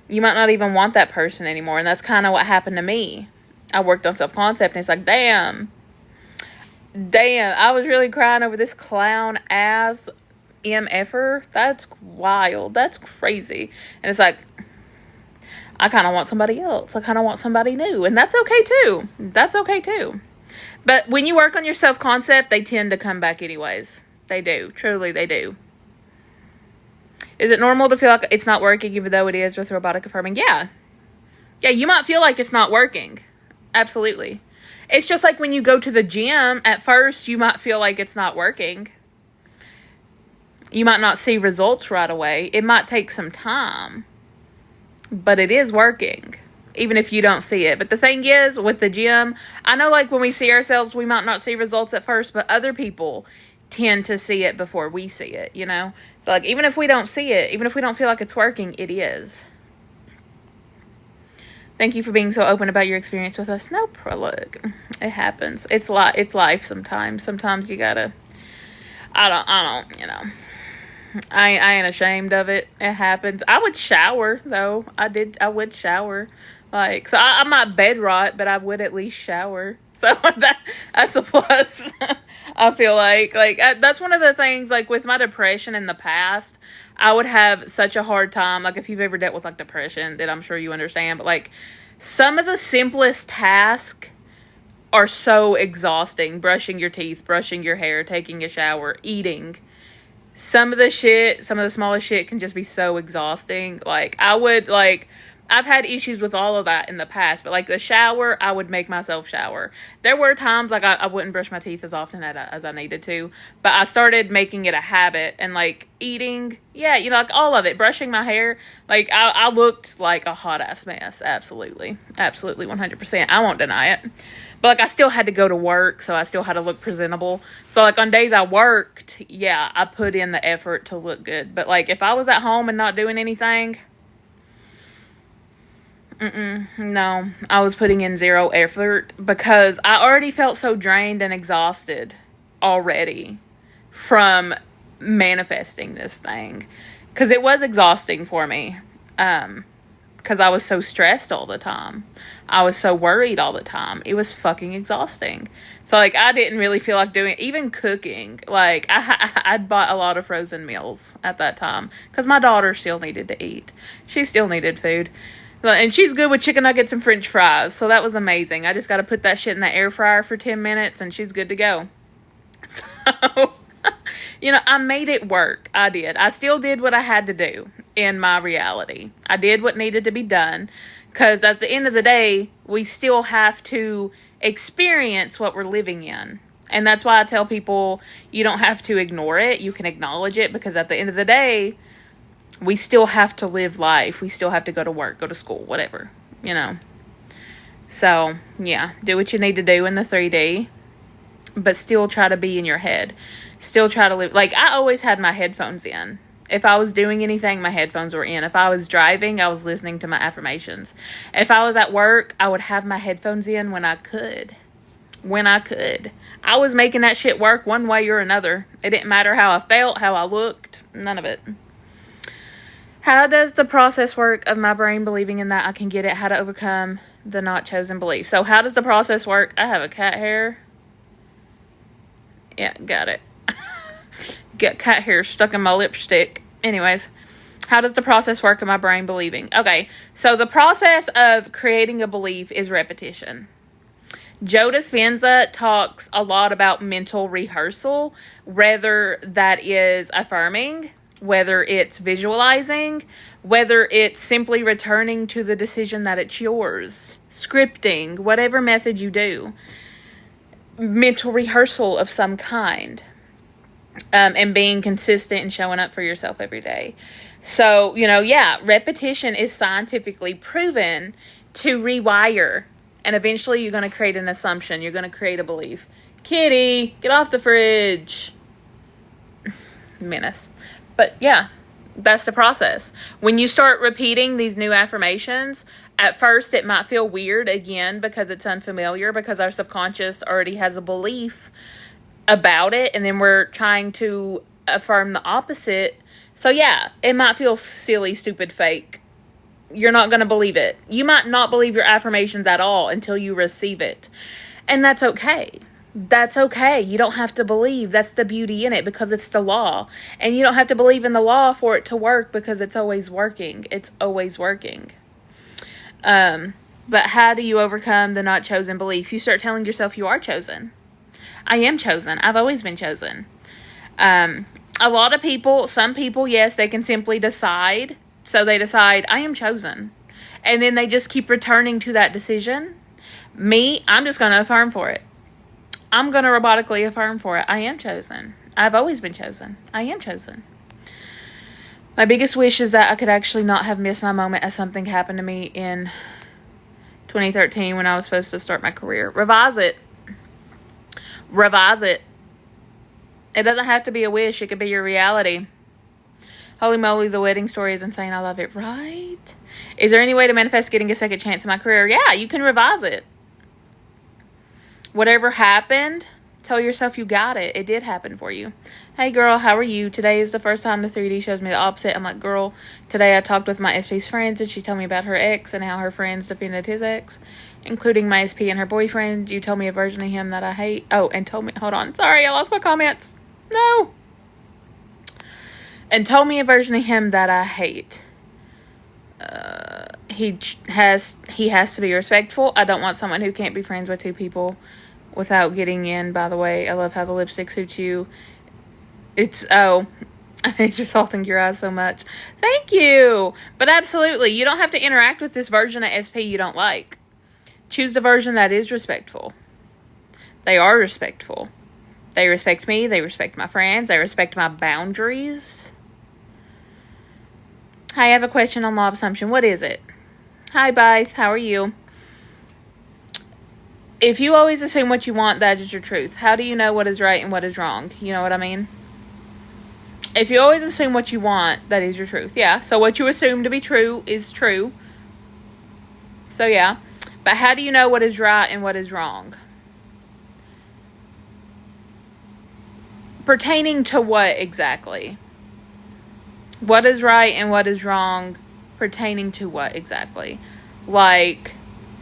You might not even want that person anymore, and that's kind of what happened to me. I worked on self-concept, and it's like, damn, I was really crying over this clown-ass MFer. That's wild. That's crazy. And it's like, I kind of want somebody else. I kind of want somebody new. And that's okay, too. That's okay, too. But when you work on your self-concept, they tend to come back anyways. They do. Truly, they do. Is it normal to feel like it's not working even though it is with robotic affirming? Yeah. Yeah, you might feel like it's not working. Absolutely. It's just like when you go to the gym, at first you might feel like it's not working. You might not see results right away. It might take some time. But it is working, even if you don't see it. But the thing is, with the gym, I know, like, when we see ourselves, we might not see results at first, but other people tend to see it before we see it, So, like, even if we don't see it, even if we don't feel like it's working, it is. Thank you for being so open about your experience with us. No, look, it happens. It's life sometimes. Sometimes you gotta, I don't, I ain't ashamed of it. It happens. I would shower, though. I would shower. Like, so I might bed rot, but I would at least shower. So that's a plus. I feel like that's one of the things, like, with my depression in the past, I would have such a hard time. Like, if you've ever dealt with, like, depression, then I'm sure you understand. But, like, some of the simplest tasks are so exhausting. Brushing your teeth, brushing your hair, taking a shower, eating. Some of the smallest shit can just be so exhausting. Like, I've had issues with all of that in the past, but, like, the shower, I would make myself shower. There were times, like, I wouldn't brush my teeth as often as I needed to, but I started making it a habit, and, like, eating, yeah, like, all of it, brushing my hair, like, I looked like a hot-ass mess, absolutely, 100%, I won't deny it. But, like, I still had to go to work, so I still had to look presentable. So, like, on days I worked, yeah, I put in the effort to look good. But, like, if I was at home and not doing anything, no, I was putting in zero effort because I already felt so drained and exhausted already from manifesting this thing. Because it was exhausting for me. Because I was so stressed all the time. I was so worried all the time. It was fucking exhausting. So, like, I didn't really feel like doing, even cooking. Like, I'd bought a lot of frozen meals at that time. Because my daughter still needed to eat. She still needed food. And she's good with chicken nuggets and french fries. So that was amazing. I just got to put that shit in the air fryer for 10 minutes and she's good to go. So, I made it work. I did. I still did what I had to do in my reality. I did what needed to be done. Because at the end of the day, we still have to experience what we're living in. And that's why I tell people you don't have to ignore it. You can acknowledge it because at the end of the day, we still have to live life. We still have to go to work, go to school, whatever, So, yeah, do what you need to do in the 3D, but still try to be in your head. Still try to live. Like, I always had my headphones in. If I was doing anything, my headphones were in. If I was driving, I was listening to my affirmations. If I was at work, I would have my headphones in when I could. I was making that shit work one way or another. It didn't matter how I felt, how I looked, none of it. How does the process work of my brain believing in that I can get it? How to overcome the not chosen belief. So how does the process work? I have a cat hair. Yeah, got it. Get cat hair stuck in my lipstick. Anyways, How does the process work in my brain believing? Okay, so the process of creating a belief is repetition. Joe Dispenza talks a lot about mental rehearsal, whether that is affirming, whether it's visualizing, whether it's simply returning to the decision that it's yours, scripting, whatever method you do. Mental rehearsal of some kind, and being consistent and showing up for yourself every day. So, repetition is scientifically proven to rewire. And eventually you're going to create an assumption. You're going to create a belief. Kitty, get off the fridge. Menace. But yeah, that's the process. When you start repeating these new affirmations, at first it might feel weird again because it's unfamiliar, because our subconscious already has a belief about it. And then we're trying to affirm the opposite. So yeah, it might feel silly, stupid, fake. You're not going to believe it. You might not believe your affirmations at all until you receive it. And that's okay. That's okay. You don't have to believe. That's the beauty in it, because it's the law. And you don't have to believe in the law for it to work, because it's always working. It's always working. But how do you overcome the not chosen belief? You start telling yourself you are chosen. I am chosen. I've always been chosen. A lot of people, some people, yes, they can simply decide. So they decide, I am chosen. And then they just keep returning to that decision. Me, I'm just going to affirm for it. I'm going to robotically affirm for it. I am chosen. I've always been chosen. I am chosen. My biggest wish is that I could actually not have missed my moment as something happened to me in 2013 when I was supposed to start my career. Revise it. Revise it. It doesn't have to be a wish. It could be your reality. Holy moly, the wedding story is insane. I love it. Right? Is there any way to manifest getting a second chance in my career? Yeah, you can revise it. Whatever happened, tell yourself you got it. It did happen for you. Hey, girl, how are you? Today is the first time the 3D shows me the opposite. I'm like, girl, today I talked with my SP's friends, and she told me about her ex and how her friends defended his ex, including my SP and her boyfriend. You told me a version of him that I hate. Oh, and told me, hold on. Sorry, I lost my comments. No. And told me a version of him that I hate. He has to be respectful. I don't want someone who can't be friends with two people without getting in. By the way, I love how the lipstick suits you. It's resulting your eyes so much. Thank you. But absolutely, you don't have to interact with this version of SP you don't like. Choose the version that is respectful. They are respectful. They respect me. They respect my friends. They respect my boundaries. Hi, I have a question on law of assumption. What is it? Hi, Blythe. How are you? If you always assume what you want, that is your truth. How do you know what is right and what is wrong? You know what I mean? If you always assume what you want, that is your truth. Yeah. So what you assume to be true is true. So yeah. But how do you know what is right and what is wrong? Pertaining to what exactly? What is right and what is wrong pertaining to what exactly? Like,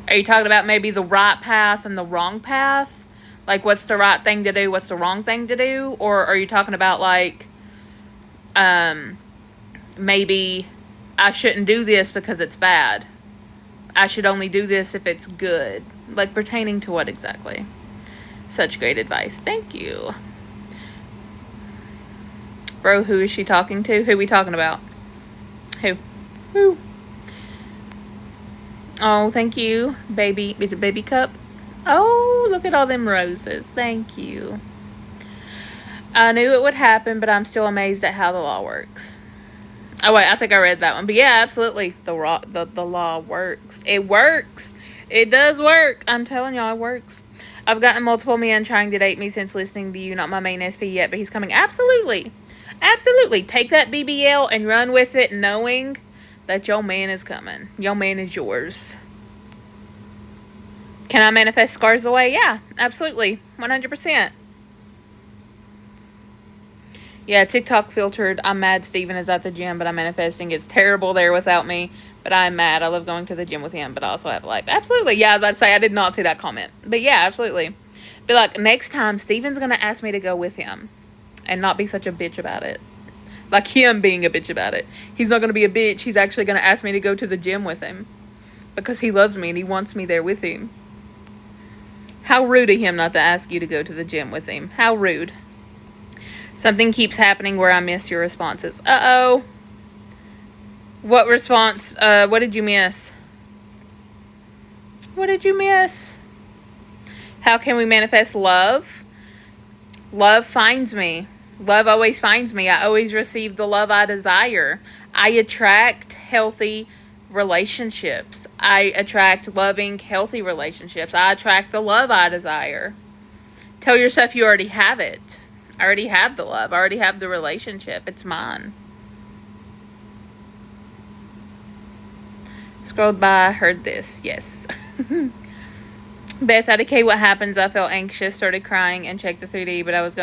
are you talking about maybe the right path and the wrong path? Like, what's the right thing to do? What's the wrong thing to do? Or are you talking about, like, maybe I shouldn't do this because it's bad. I should only do this if it's good. Like, pertaining to what exactly? Such great advice. Thank you. Bro, who is she talking to? Who we talking about? Who? Oh, thank you. Baby. Is it Baby Cup? Oh, look at all them roses. Thank you. I knew it would happen, but I'm still amazed at how the law works. Oh, wait. I think I read that one. But yeah, absolutely. The law works. It works. It does work. I'm telling y'all, it works. I've gotten multiple men trying to date me since listening to you. Not my main SP yet, but he's coming. Absolutely. Absolutely. Take that BBL and run with it, knowing that your man is coming. Your man is yours. Can I manifest scars away? Yeah, absolutely. 100%. Yeah, TikTok filtered. I'm mad Steven is at the gym, but I'm manifesting. It's terrible there without me, but I'm mad. I love going to the gym with him, but I also have life. Absolutely. Yeah, I was about to say, I did not see that comment. But yeah, absolutely. Be like, next time, Steven's going to ask me to go with him and not be such a bitch about it. Like him being a bitch about it. He's not going to be a bitch. He's actually going to ask me to go to the gym with him. Because he loves me and he wants me there with him. How rude of him not to ask you to go to the gym with him. How rude. Something keeps happening where I miss your responses. Uh-oh. What response? What did you miss? What did you miss? How can we manifest love? Love finds me. Love always finds me. I always receive the love I desire. I attract healthy relationships. I attract loving, healthy relationships. I attract the love I desire. Tell yourself you already have it. I already have the love. I already have the relationship. It's mine. Scrolled by, heard this. Yes. Beth, IDK, what happens? I felt anxious, started crying, and checked the 3D, but I was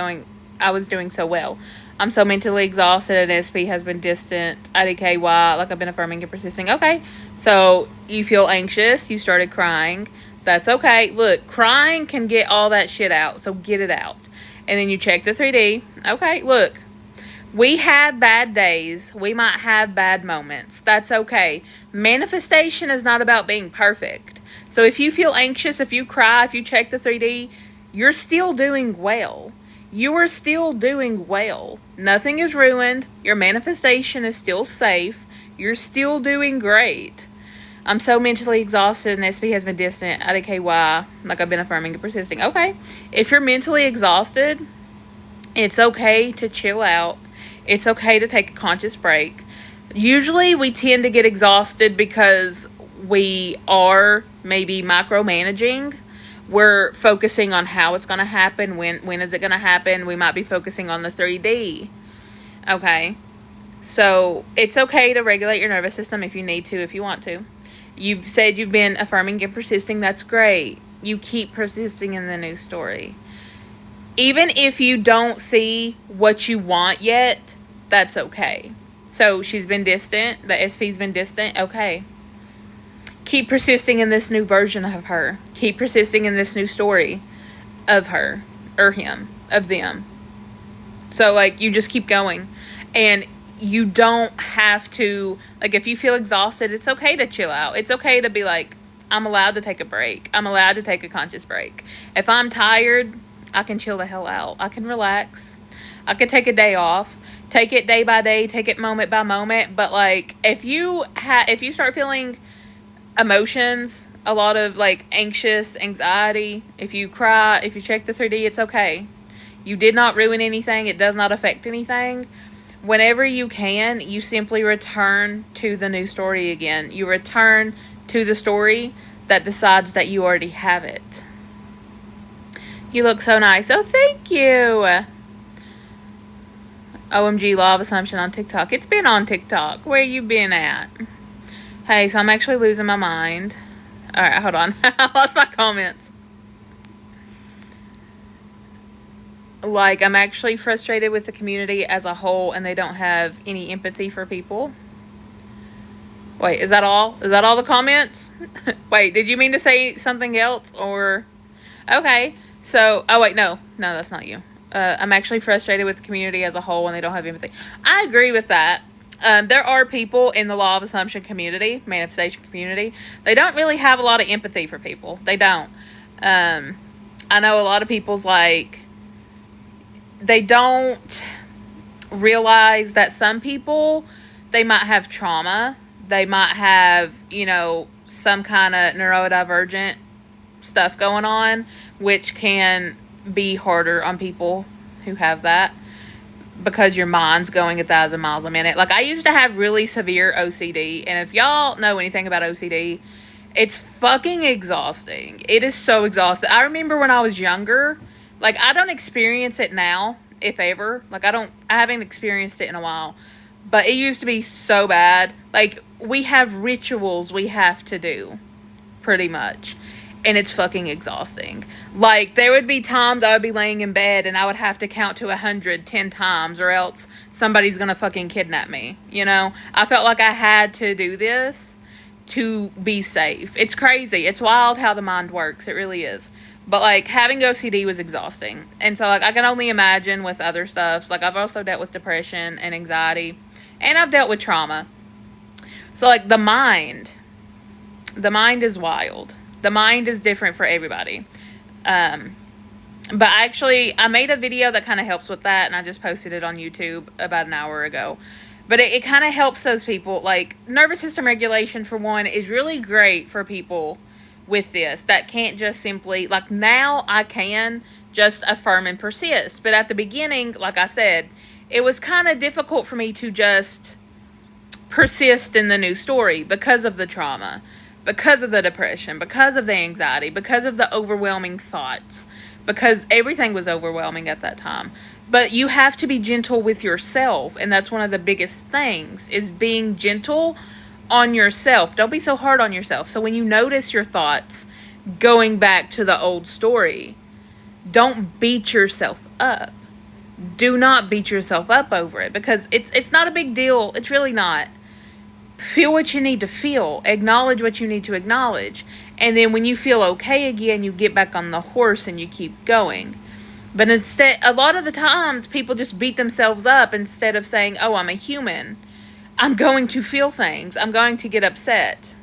doing so well. I'm so mentally exhausted, and SP has been distant. IDK, why? Like I've been affirming and persisting. Okay, so you feel anxious, you started crying. That's okay. Look, crying can get all that shit out, so get it out. And then you check the 3D. Okay, look. We have bad days. We might have bad moments. That's okay. Manifestation is not about being perfect. So if you feel anxious, if you cry, if you check the 3D, you're still doing well. You are still doing well. Nothing is ruined. Your manifestation is still safe. You're still doing great. I'm so mentally exhausted and SP has been distant. IDKY, like I've been affirming and persisting. Okay. If you're mentally exhausted, it's okay to chill out. It's okay to take a conscious break. Usually we tend to get exhausted because we are maybe micromanaging. We're focusing on how it's going to happen. When is it going to happen? We might be focusing on the 3D. Okay. So it's okay to regulate your nervous system if you need to, if you want to. You've said you've been affirming and persisting. That's great. You keep persisting in the new story. Even if you don't see what you want yet, that's okay. So she's been distant. The SP's been distant. Okay. Keep persisting in this new version of her. Keep persisting in this new story of her or him, of them. So, like, you just keep going. And you don't have to, like, if you feel exhausted, it's okay to chill out. It's okay to be like, I'm allowed to take a break. I'm allowed to take a conscious break. If I'm tired, I can chill the hell out. I can relax. I can take a day off. Take it day by day. Take it moment by moment. But, like, if you start feeling emotions, a lot of, like, anxious, anxiety, if you cry, if you check the 3D, it's okay. You did not ruin anything. It does not affect anything. Whenever you can, you simply return to the new story again. You return to the story that decides that you already have it. You look so nice. Oh, thank you. OMG, Law of Assumption on TikTok. It's been on TikTok. Where you been at? Hey, so I'm actually losing my mind. Alright, hold on. I lost my comments. Like, I'm actually frustrated with the community as a whole, and they don't have any empathy for people. Wait, is that all? Is that all the comments? Wait, did you mean to say something else, or... Okay, so... Oh, wait, no. No, that's not you. I'm actually frustrated with the community as a whole, and they don't have empathy. I agree with that. There are people in the Law of Assumption community, manifestation community, they don't really have a lot of empathy for people. They don't. I know a lot of people's like... They don't realize that some people, they might have trauma. They might have, some kind of neurodivergent stuff going on, which can be harder on people who have that because your mind's going 1,000 miles a minute. Like, I used to have really severe OCD, and if y'all know anything about OCD, it's fucking exhausting. It is so exhausting. I remember when I was younger... Like, I don't experience it now, if ever. Like, I haven't experienced it in a while. But it used to be so bad. Like, we have rituals we have to do, pretty much. And it's fucking exhausting. Like, there would be times I would be laying in bed and I would have to count to 100 10 times or else somebody's gonna fucking kidnap me, I felt like I had to do this to be safe. It's crazy. It's wild how the mind works. It really is. But, like, having OCD was exhausting. And so, like, I can only imagine with other stuff. Like, I've also dealt with depression and anxiety. And I've dealt with trauma. So, like, the mind is wild. The mind is different for everybody. But actually, I made a video that kind of helps with that. And I just posted it on YouTube about an hour ago. But it kind of helps those people. Like, nervous system regulation, for one, is really great for people with this that can't just simply, like, now I can just affirm and persist. But at the beginning, like I said, it was kind of difficult for me to just persist in the new story because of the trauma, because of the depression, because of the anxiety, because of the overwhelming thoughts, because everything was overwhelming at that time. But you have to be gentle with yourself, and that's one of the biggest things, is being gentle on yourself. Don't be so hard on yourself. So when you notice your thoughts going back to the old story, don't beat yourself up. Do not beat yourself up over it, because it's not a big deal. It's really not. Feel what you need to feel. Acknowledge what you need to acknowledge. And then when you feel okay again, you get back on the horse and you keep going. But instead, a lot of the times, people just beat themselves up instead of saying, oh, I'm a human. I'm going to feel things. I'm going to get upset.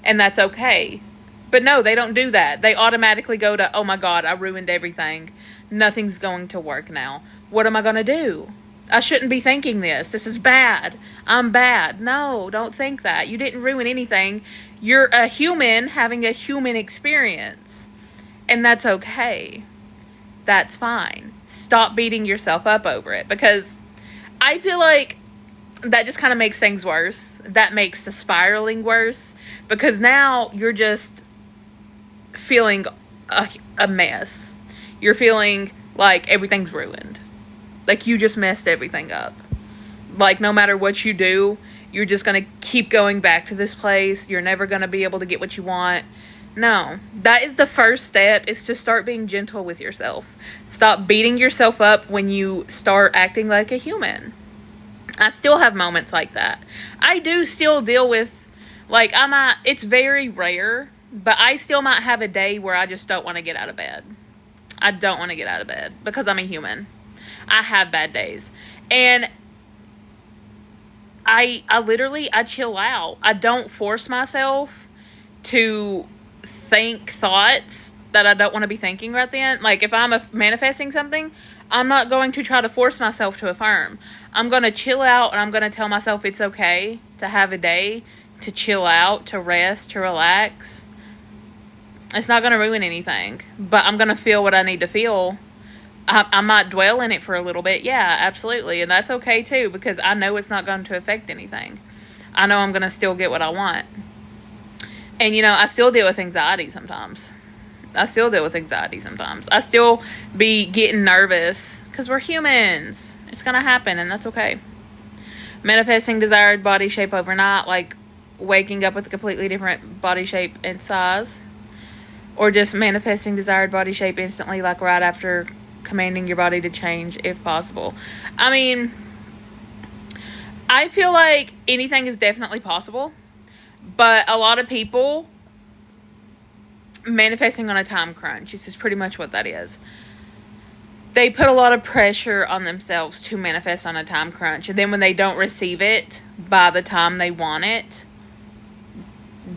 And that's okay. But no, they don't do that. They automatically go to, oh my God, I ruined everything. Nothing's going to work now. What am I going to do? I shouldn't be thinking this. This is bad. I'm bad. No, don't think that. You didn't ruin anything. You're a human having a human experience. And that's okay. That's fine. Stop beating yourself up over it. Because I feel like that just kind of makes things worse. That makes the spiraling worse. Because now you're just feeling a mess. You're feeling like everything's ruined. Like you just messed everything up. Like no matter what you do, you're just going to keep going back to this place. You're never going to be able to get what you want. No, that is the first step, is to start being gentle with yourself. Stop beating yourself up when you start acting like a human. I still have moments like that. I do still deal with, like, it's very rare, but I still might have a day where I just don't want to get out of bed. I don't want to get out of bed because I'm a human. I have bad days. And I chill out. I don't force myself to think thoughts that I don't want to be thinking right then. Like, if I'm manifesting something, I'm not going to try to force myself to affirm. I'm going to chill out, and I'm going to tell myself it's okay to have a day, to chill out, to rest, to relax. It's not going to ruin anything, but I'm going to feel what I need to feel. I might dwell in it for a little bit. Yeah, absolutely. And that's okay too, because I know it's not going to affect anything. I know I'm going to still get what I want. And, I still deal with anxiety sometimes. I still be getting nervous because we're humans. It's going to happen, and that's okay. Manifesting desired body shape overnight, like waking up with a completely different body shape and size. Or just manifesting desired body shape instantly, like right after commanding your body to change, if possible. I mean, I feel like anything is definitely possible. But a lot of people manifesting on a time crunch. This is pretty much what that is. They put a lot of pressure on themselves to manifest on a time crunch. And then when they don't receive it by the time they want it,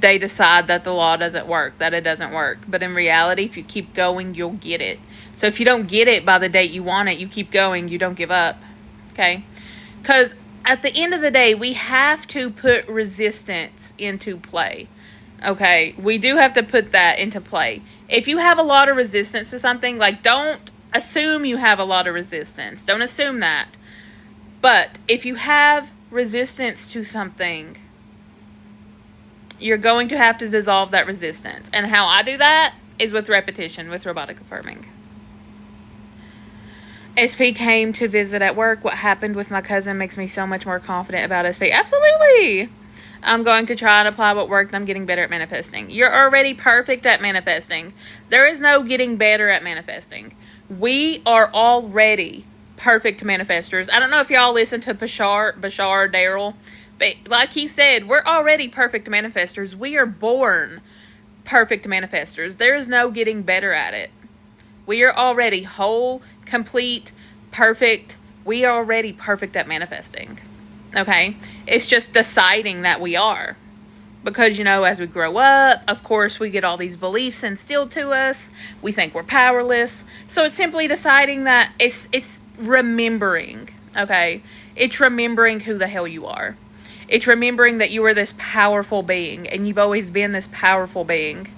they decide that the law doesn't work, that it doesn't work. But in reality, if you keep going, you'll get it. So if you don't get it by the date you want it, you keep going, you don't give up. Okay? Because at the end of the day, we have to put resistance into play. Okay? We do have to put that into play. If you have a lot of resistance to something, like, don't assume you have a lot of resistance. Don't assume that. But if you have resistance to something, you're going to have to dissolve that resistance. And how I do that is with repetition, with robotic affirming. SP came to visit at work. What happened with my cousin makes me so much more confident about SP. Absolutely. I'm going to try and apply what worked. I'm getting better at manifesting. You're already perfect at manifesting. There is no getting better at manifesting. We are already perfect manifestors. I don't know if y'all listen to Bashar Daryl, but like he said, we're already perfect manifestors. We are born perfect manifestors. There is no getting better at it. We are already whole, complete, perfect. We are already perfect at manifesting. Okay? It's just deciding that we are. Because, as we grow up, of course, we get all these beliefs instilled to us. We think we're powerless. So it's simply deciding that it's remembering, okay? It's remembering who the hell you are. It's remembering that you are this powerful being, and you've always been this powerful being.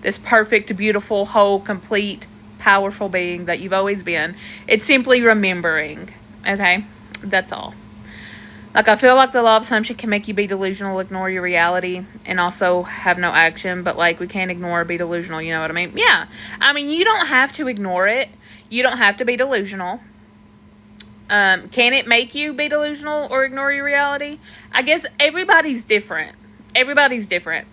This perfect, beautiful, whole, complete, powerful being that you've always been. It's simply remembering, okay? That's all. Like, I feel like the law of assumption can make you be delusional, ignore your reality, and also have no action. But, like, we can't ignore or be delusional, you know what I mean? Yeah. I mean, you don't have to ignore it. You don't have to be delusional. Can it make you be delusional or ignore your reality? I guess everybody's different. Everybody's different.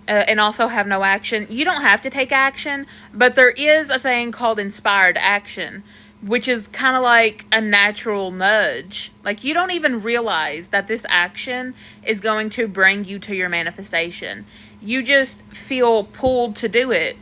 And also have no action. You don't have to take action, but there is a thing called inspired action, which is kind of like a natural nudge. Like, you don't even realize that this action is going to bring you to your manifestation. You just feel pulled to do it.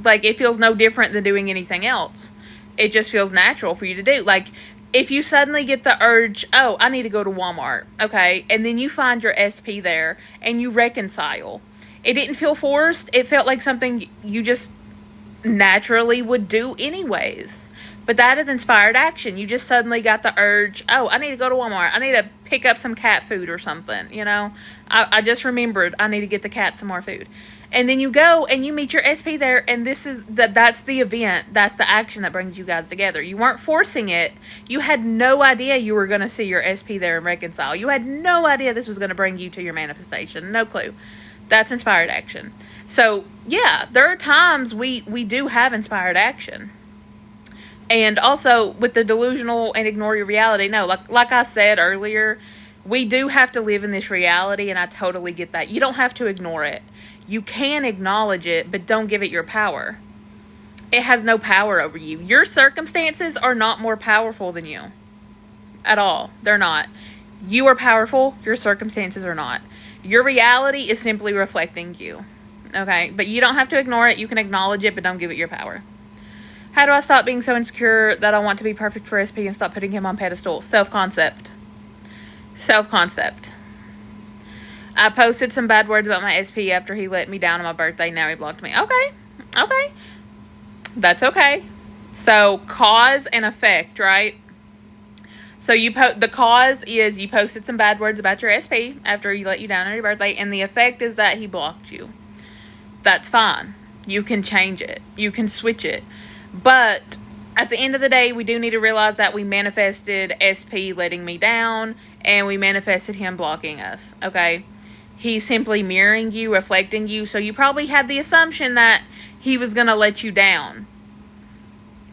Like, it feels no different than doing anything else. It just feels natural for you to do. Like, if you suddenly get the urge, oh, I need to go to Walmart, okay? And then you find your SP there and you reconcile. It didn't feel forced. It felt like something you just naturally would do anyways. But that is inspired action. You just suddenly got the urge, oh, I need to go to Walmart. I need to pick up some cat food or something, I just remembered I need to get the cat some more food. And then you go and you meet your SP there, and that's the event. That's the action that brings you guys together. You weren't forcing it. You had no idea you were going to see your SP there and reconcile. You had no idea this was going to bring you to your manifestation. No clue. That's inspired action. So, yeah, there are times we do have inspired action. And also, with the delusional and ignore your reality, no, like I said earlier, we do have to live in this reality, and I totally get that. You don't have to ignore it. You can acknowledge it, but don't give it your power. It has no power over you. Your circumstances are not more powerful than you. At all. They're not. You are powerful. Your circumstances are not. Your reality is simply reflecting you. Okay? But you don't have to ignore it. You can acknowledge it, but don't give it your power. How do I stop being so insecure that I want to be perfect for SP and stop putting him on pedestal? Self-concept. Self-concept. I posted some bad words about my SP after he let me down on my birthday. Now he blocked me. Okay. That's okay. So, cause and effect, right? So, the cause is you posted some bad words about your SP after he let you down on your birthday. And the effect is that he blocked you. That's fine. You can change it. You can switch it. But at the end of the day, we do need to realize that we manifested SP letting me down, and we manifested him blocking us, okay? He's simply mirroring you, reflecting you, so you probably had the assumption that he was going to let you down.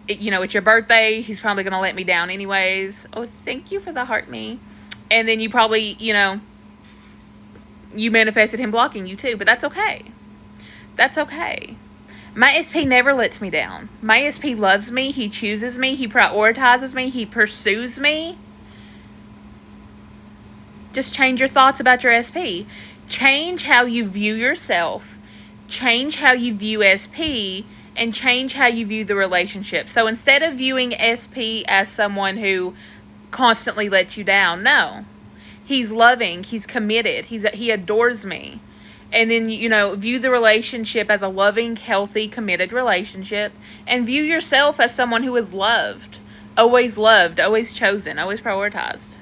It's your birthday, he's probably going to let me down anyways. Oh, thank you for the heart me. And then you probably, you manifested him blocking you too, but that's okay. That's okay. My SP never lets me down. My SP loves me. He chooses me. He prioritizes me. He pursues me. Just change your thoughts about your SP. Change how you view yourself. Change how you view SP. And change how you view the relationship. So instead of viewing SP as someone who constantly lets you down, no. He's loving. He's committed. He adores me. And then, view the relationship as a loving, healthy, committed relationship. And view yourself as someone who is loved, always chosen, always prioritized.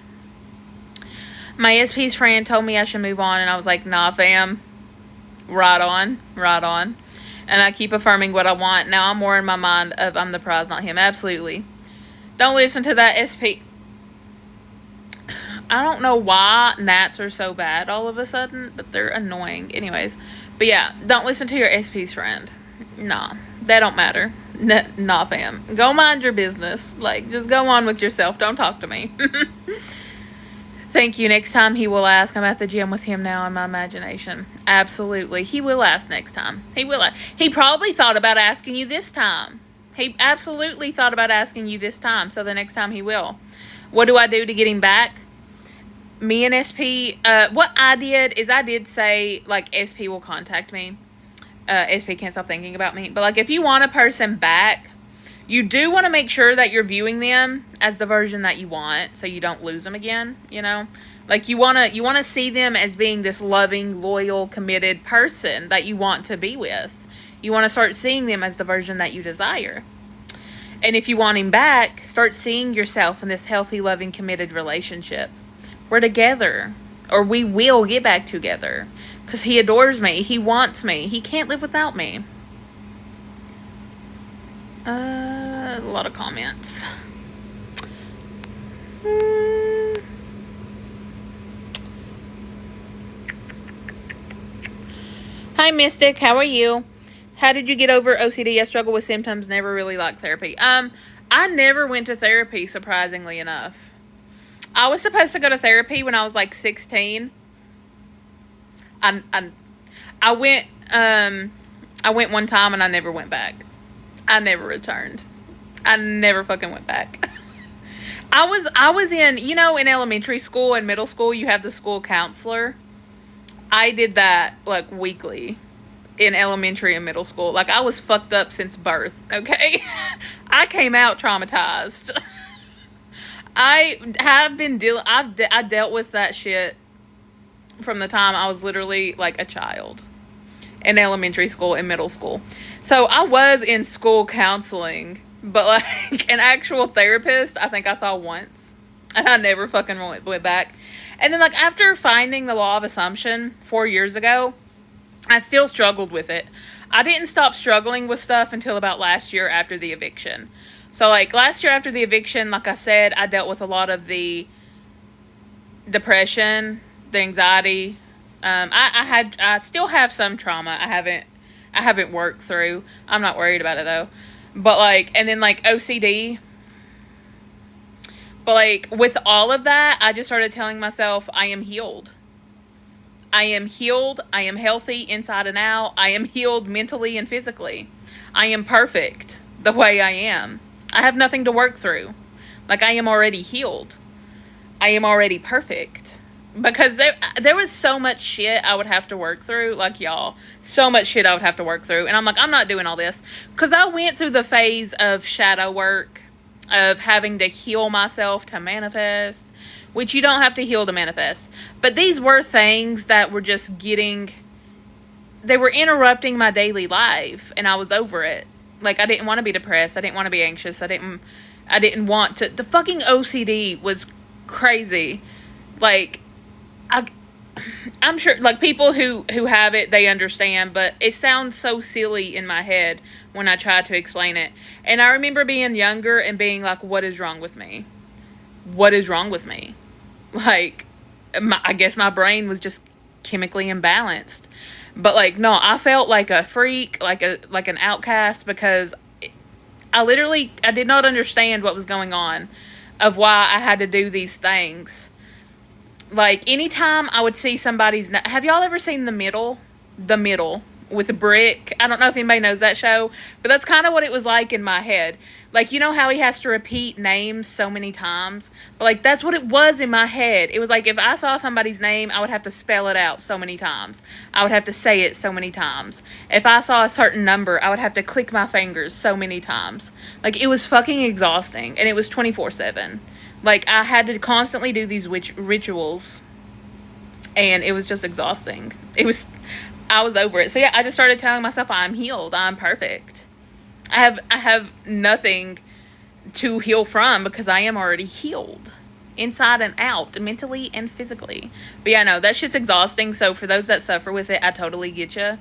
My SP's friend told me I should move on, and I was like, nah, fam. Right on. And I keep affirming what I want. Now I'm more in my mind of I'm the prize, not him. Absolutely. Don't listen to that SP. I don't know why gnats are so bad all of a sudden, but they're annoying. Anyways, but yeah, don't listen to your SP's friend. Nah, that don't matter. Nah, fam. Go mind your business. Just go on with yourself. Don't talk to me. Thank you. Next time he will ask. I'm at the gym with him now in my imagination. Absolutely. He will ask next time. He will ask. He probably thought about asking you this time. He absolutely thought about asking you this time, so the next time he will. What do I do to get him back? Me and SP, what I did is I did say, SP will contact me. SP Can't Stop Thinking About Me. But, like, if you want a person back, you do want to make sure that you're viewing them as the version that you want, so you don't lose them again, you know? Like, you want to see them as being this loving, loyal, committed person that you want to be with. You want to start seeing them as the version that you desire. And if you want him back, start seeing yourself in this healthy, loving, committed relationship. We're together. Or we will get back together. Because he adores me. He wants me. He can't live without me. A lot of comments. Hi, Mystic. How are you? How did you get over OCD? I struggle with symptoms. Never really liked therapy. I never went to therapy, surprisingly enough. I was supposed to go to therapy when I was like 16. I went one time and I never went back. I never returned. I never fucking went back. I was in, you know, in elementary school and middle school, you have the school counselor. I did that, like, weekly in elementary and middle school. Like, I was fucked up since birth, okay? I came out traumatized. I dealt with that shit from the time I was literally, like, a child in elementary school and middle school. So, I was in school counseling, but, like, an actual therapist, I think I saw once. And I never fucking went back. And then, like, after finding the law of assumption 4 years ago, I still struggled with it. I didn't stop struggling with stuff until about last year after the eviction. So, like, last year after the eviction, like I said, I dealt with a lot of the depression, the anxiety. I still have some trauma I haven't worked through. I'm not worried about it, though. But, like, and then, like, OCD. But, like, with all of that, I just started telling myself, I am healed. I am healed. I am healthy inside and out. I am healed mentally and physically. I am perfect the way I am. I have nothing to work through. Like, I am already healed. I am already perfect. Because there was so much shit I would have to work through. Like, y'all. So much shit I would have to work through. And I'm like, I'm not doing all this. Because I went through the phase of shadow work. Of having to heal myself to manifest. Which you don't have to heal to manifest. But these were things that were just they were interrupting my daily life. And I was over it. Like, I didn't want to be depressed. I didn't want to be anxious. I didn't want to. The fucking OCD was crazy. Like, I'm sure, like, people who have it, they understand. But it sounds so silly in my head when I try to explain it. And I remember being younger and being like, what is wrong with me? What is wrong with me? Like, I guess my brain was just chemically imbalanced. But, like, no, I felt like a freak, like an outcast, because I did not understand what was going on, of why I had to do these things. Like, anytime I would see have y'all ever seen The Middle? The Middle, with a brick. I don't know if anybody knows that show, but that's kind of what it was like in my head. Like, you know how he has to repeat names so many times? But, like, that's what it was in my head. It was like, if I saw somebody's name, I would have to spell it out so many times. I would have to say it so many times. If I saw a certain number, I would have to click my fingers so many times. Like, it was fucking exhausting, and it was 24/7. Like, I had to constantly do these rituals, and it was just exhausting. I was over it. So, yeah, I just started telling myself, I'm healed. I'm perfect. I have nothing to heal from, because I am already healed. Inside and out. Mentally and physically. But, yeah, no, that shit's exhausting. So, for those that suffer with it, I totally get you.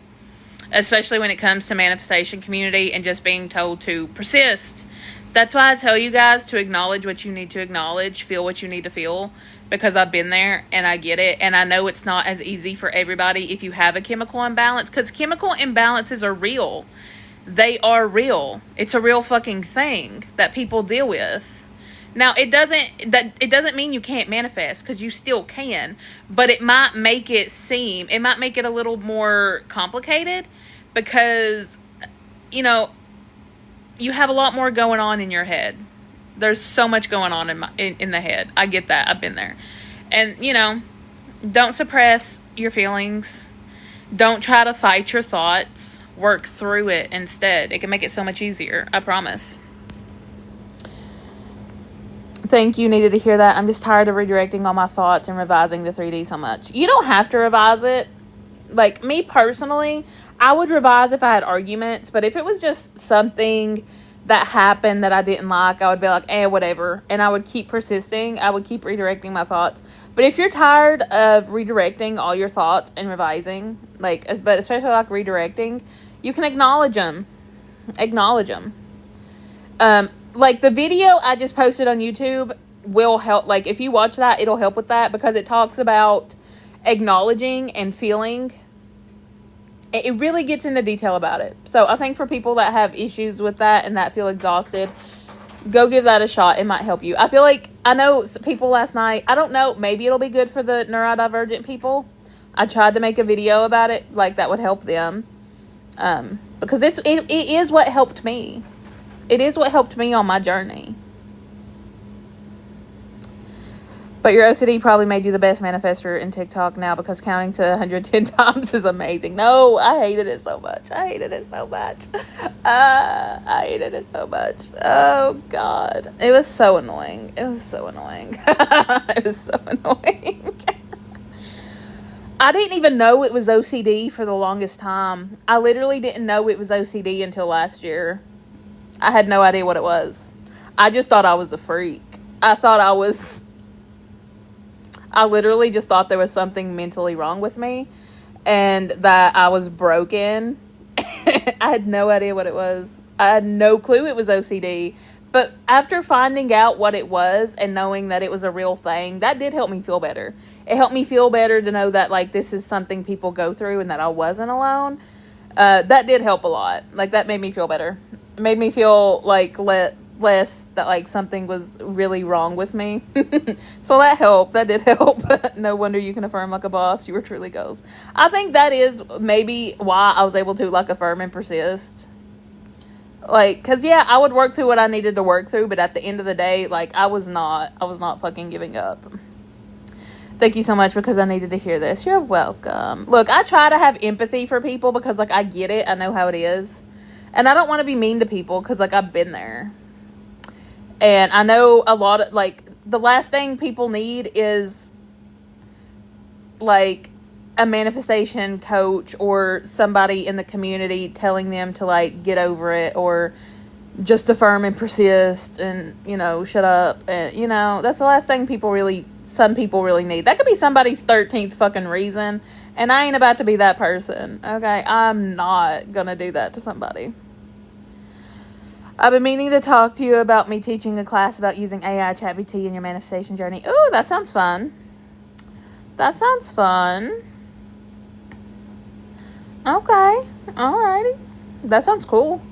Especially when it comes to manifestation community and just being told to persist. That's why I tell you guys to acknowledge what you need to acknowledge, feel what you need to feel, because I've been there and I get it. And I know it's not as easy for everybody if you have a chemical imbalance, because chemical imbalances are real. They are real. It's a real fucking thing that people deal with. Now, it doesn't mean you can't manifest, because you still can, but it might make it a little more complicated, because, you know, you have a lot more going on in your head. There's so much going on in the head. I get that. I've been there. And, you know, don't suppress your feelings. Don't try to fight your thoughts. work through it instead. It can make it so much easier. I promise. Thank you. Needed to hear that. I'm just tired of redirecting all my thoughts and revising the 3D so much. You don't have to revise it. Like, me personally, I would revise if I had arguments, but if it was just something that happened that I didn't like, I would be like, whatever. And I would keep persisting. I would keep redirecting my thoughts. But if you're tired of redirecting all your thoughts and revising, but especially like redirecting, you can acknowledge them. Acknowledge them. Like the video I just posted on YouTube will help. Like, if you watch that, it'll help with that, because it talks about acknowledging and feeling. It really gets into detail about it. So I think for people that have issues with that and that feel exhausted, go give that a shot. It might help you. I feel like, I know people last night, I don't know, maybe it'll be good for the neurodivergent people. I tried to make a video about it, like that would help them. Because it is what helped me. It is what helped me on my journey. But your OCD probably made you the best manifester in TikTok now, because counting to 110 times is amazing. No, I hated it so much. I hated it so much. Oh, God. It was so annoying. It was so annoying. I didn't even know it was OCD for the longest time. I literally didn't know it was OCD until last year. I had no idea what it was. I just thought I was a freak. I literally just thought there was something mentally wrong with me and that I was broken. I had no idea what it was. I had no clue it was OCD. But after finding out what it was and knowing that it was a real thing, that did help me feel better. It helped me feel better to know that, like, this is something people go through and that I wasn't alone. That did help a lot. Like, that made me feel better. It made me feel like less that like something was really wrong with me. So that helped. That did help. No wonder you can affirm like a boss. You were truly goals. I think that is maybe why I was able to like affirm and persist. Like, cause yeah, I would work through what I needed to work through, but at the end of the day, like I was not fucking giving up. Thank you so much, because I needed to hear this. You're welcome. Look, I try to have empathy for people because like I get it. I know how it is. And I don't want to be mean to people because like I've been there. And I know a lot of, like, the last thing people need is, like, a manifestation coach or somebody in the community telling them to, like, get over it or just affirm and persist and, you know, shut up. And, you know, that's the last thing some people really need. That could be somebody's 13th fucking reason, and I ain't about to be that person, okay? I'm not gonna do that to somebody. I've been meaning to talk to you about me teaching a class about using AI ChatGPT in your manifestation journey. Ooh, that sounds fun. That sounds fun. Okay. Alrighty. That sounds cool.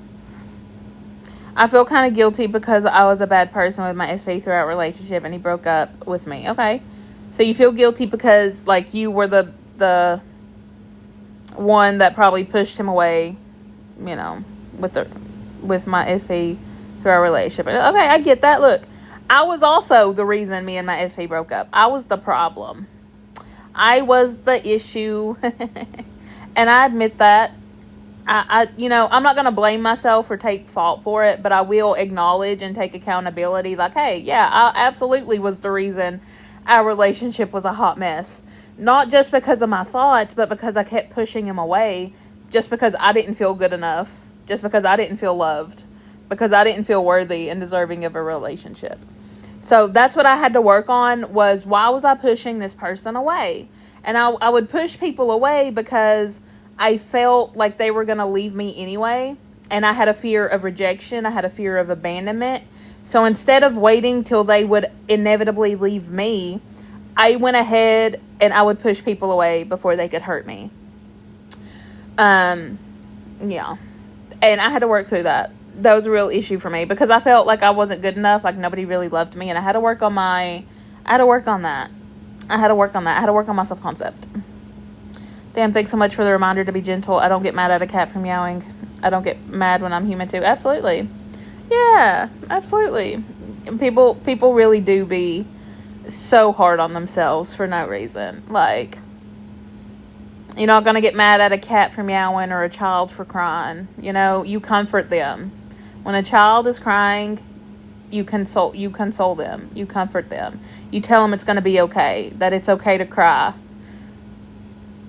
I feel kind of guilty because I was a bad person with my SP throughout relationship and he broke up with me. Okay. So you feel guilty because, like, you were the one that probably pushed him away, you know, with my SP through our relationship. Okay, I get that. Look, I was also the reason me and my SP broke up. I was the problem. I was the issue. And I admit that. You know, I'm not going to blame myself or take fault for it, but I will acknowledge and take accountability. Like, hey, yeah, I absolutely was the reason our relationship was a hot mess. Not just because of my thoughts, but because I kept pushing him away, just because I didn't feel good enough. Just because I didn't feel loved, because I didn't feel worthy and deserving of a relationship. So that's what I had to work on, was why was I pushing this person away? And I would push people away because I felt like they were going to leave me anyway. And I had a fear of rejection. I had a fear of abandonment. So instead of waiting till they would inevitably leave me, I went ahead and I would push people away before they could hurt me. Yeah. And I had to work through that. That was a real issue for me because I felt like I wasn't good enough, like nobody really loved me, and I had to work on that. I had to work on my self-concept. Damn, thanks so much for the reminder to be gentle. I don't get mad at a cat for meowing. I don't get mad when I'm human too. Absolutely. Yeah, absolutely. People really do be so hard on themselves for no reason. Like, You're not going to get mad at a cat for meowing or a child for crying. You know, you comfort them. When a child is crying, you console them. You comfort them. You tell them it's going to be okay, that it's okay to cry.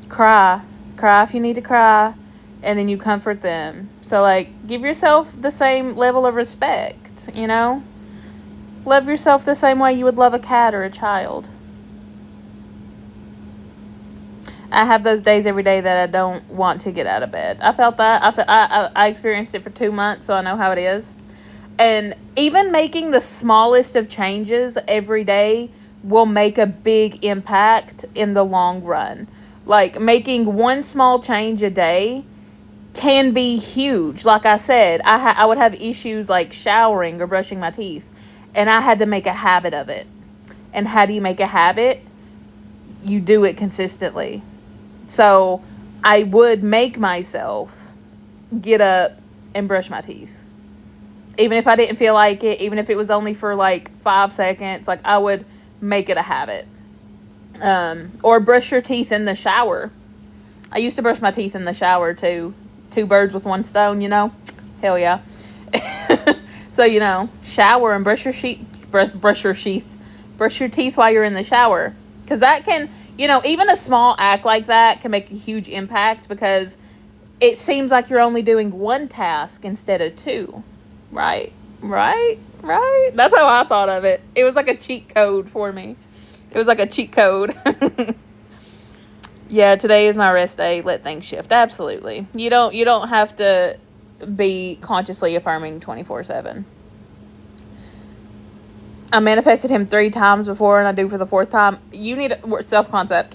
Cry if you need to cry, and then you comfort them. So, like, give yourself the same level of respect, you know? Love yourself the same way you would love a cat or a child. I have those days every day that I don't want to get out of bed. I felt that. I experienced it for 2 months, so I know how it is. And even making the smallest of changes every day will make a big impact in the long run. Like, making one small change a day can be huge. Like I said, I would have issues like showering or brushing my teeth, and I had to make a habit of it. And how do you make a habit? You do it consistently. So I would make myself get up and brush my teeth. Even if I didn't feel like it, even if it was only for like 5 seconds, like I would make it a habit. Or brush your teeth in the shower. I used to brush my teeth in the shower too. 2 birds with 1 stone, you know? Hell yeah. So, you know, shower and brush your teeth while you're in the shower. Because that can, you know, even a small act like that can make a huge impact, because it seems like you're only doing 1 task instead of 2. Right? That's how I thought of it. It was like a cheat code for me. It was like a cheat code. Yeah, today is my rest day. Let things shift. Absolutely. You don't have to be consciously affirming 24/7. I manifested him 3 times before, and I do for the 4th time. You need self-concept.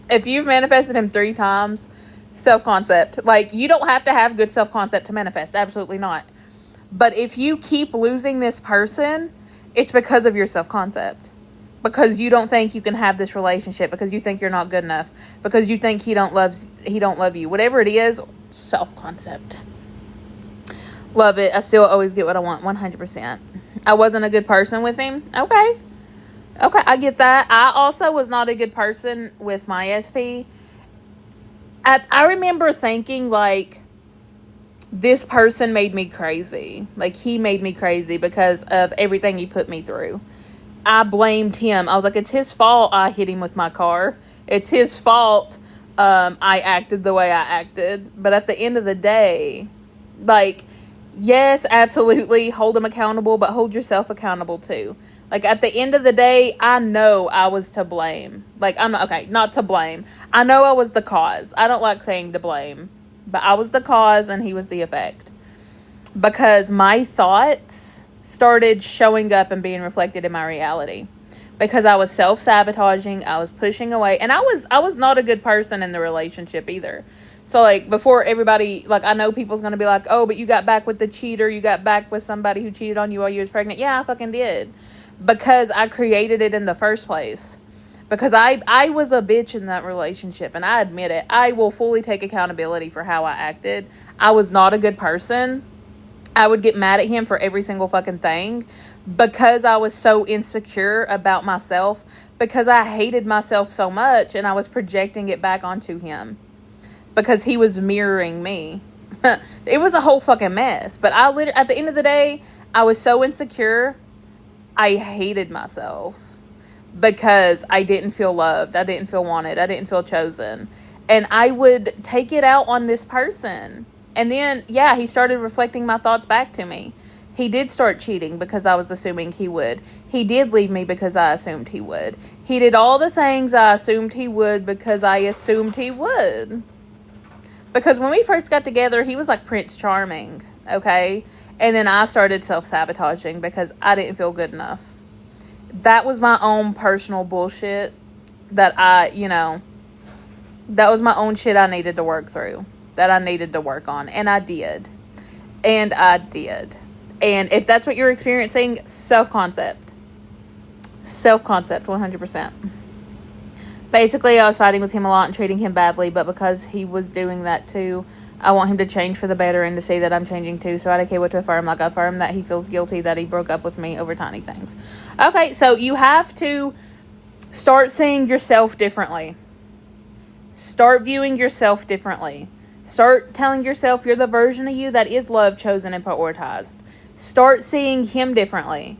If you've manifested him 3 times, self-concept. Like, you don't have to have good self-concept to manifest. Absolutely not. But if you keep losing this person, it's because of your self-concept. Because you don't think you can have this relationship. Because you think you're not good enough. Because you think he don't love you. Whatever it is, self-concept. Love it. I still always get what I want, 100%. I wasn't a good person with him. Okay, I get that. I also was not a good person with my SP. I remember thinking, like, this person made me crazy. Like, he made me crazy because of everything he put me through. I blamed him. I was like, it's his fault I hit him with my car. It's his fault I acted the way I acted. But at the end of the day, like, yes, absolutely, hold him accountable, but hold yourself accountable too. Like, at the end of the day, I know I was to blame. Like, not to blame. I know I was the cause. I don't like saying to blame, but I was the cause and he was the effect. Because my thoughts started showing up and being reflected in my reality. Because I was self-sabotaging, I was pushing away, and I was not a good person in the relationship either. So, like, before everybody, like, I know people's going to be like, oh, but you got back with the cheater, you got back with somebody who cheated on you while you was pregnant. Yeah, I fucking did. Because I created it in the first place. Because I was a bitch in that relationship, and I admit it. I will fully take accountability for how I acted. I was not a good person. I would get mad at him for every single fucking thing. Because I was so insecure about myself. Because I hated myself so much, and I was projecting it back onto him. Because he was mirroring me. It was a whole fucking mess. But at the end of the day, I was so insecure. I hated myself. Because I didn't feel loved. I didn't feel wanted. I didn't feel chosen. And I would take it out on this person. And then, yeah, he started reflecting my thoughts back to me. He did start cheating because I was assuming he would. He did leave me because I assumed he would. He did all the things I assumed he would because I assumed he would. Because when we first got together, he was like Prince Charming, okay? And then I started self-sabotaging because I didn't feel good enough. That was my own personal bullshit that that was my own shit I needed to work through, that I needed to work on. And I did. And if that's what you're experiencing, self-concept. Self-concept, 100%. Basically, I was fighting with him a lot and treating him badly, but because he was doing that too, I want him to change for the better and to see that I'm changing too, so I don't care what to affirm. Like, I affirm that he feels guilty that he broke up with me over tiny things. Okay, so you have to start seeing yourself differently. Start viewing yourself differently. Start telling yourself you're the version of you that is loved, chosen, and prioritized. Start seeing him differently.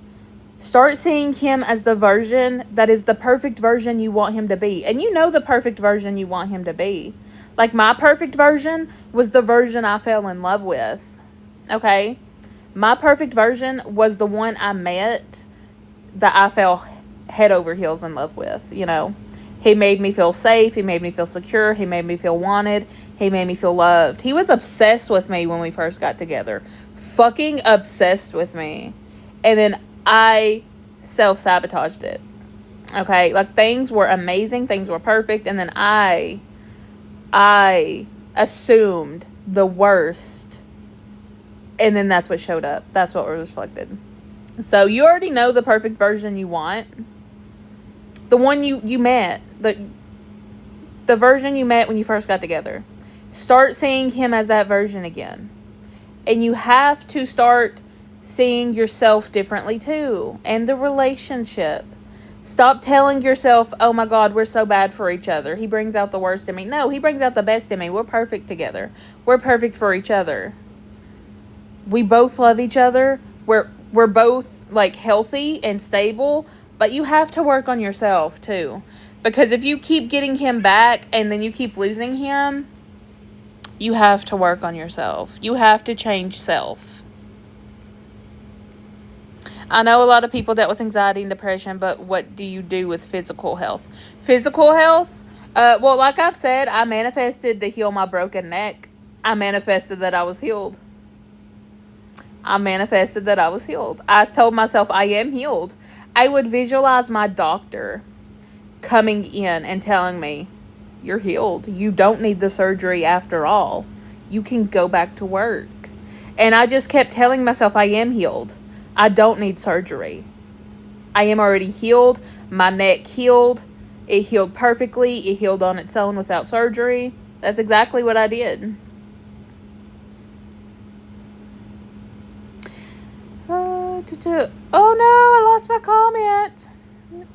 Start seeing him as the version that is the perfect version you want him to be. And you know the perfect version you want him to be. Like, my perfect version was the version I fell in love with. Okay? My perfect version was the one I met that I fell head over heels in love with, you know. He made me feel safe. He made me feel secure. He made me feel wanted. He made me feel loved. He was obsessed with me when we first got together. Fucking obsessed with me. And then I self-sabotaged it. Okay? Like, things were amazing. Things were perfect. And then I assumed the worst. And then that's what showed up. That's what was reflected. So you already know the perfect version you want. The one you met. The version you met when you first got together. Start seeing him as that version again. And you have to start seeing yourself differently too. And the relationship. Stop telling yourself, oh my God, we're so bad for each other. He brings out the worst in me. No, he brings out the best in me. We're perfect together. We're perfect for each other. We both love each other. We're both like healthy and stable. But you have to work on yourself too. Because if you keep getting him back and then you keep losing him, you have to work on yourself. You have to change self. I know a lot of people dealt with anxiety and depression, but what do you do with physical health? Physical health? Well, like I've said, I manifested to heal my broken neck. I manifested that I was healed. I manifested that I was healed. I told myself I am healed. I would visualize my doctor coming in and telling me, you're healed. You don't need the surgery after all. You can go back to work. And I just kept telling myself I am healed. I don't need surgery. I am already healed. My neck healed. It healed perfectly. It healed on its own without surgery. That's exactly what I did. Oh no, I lost my comment.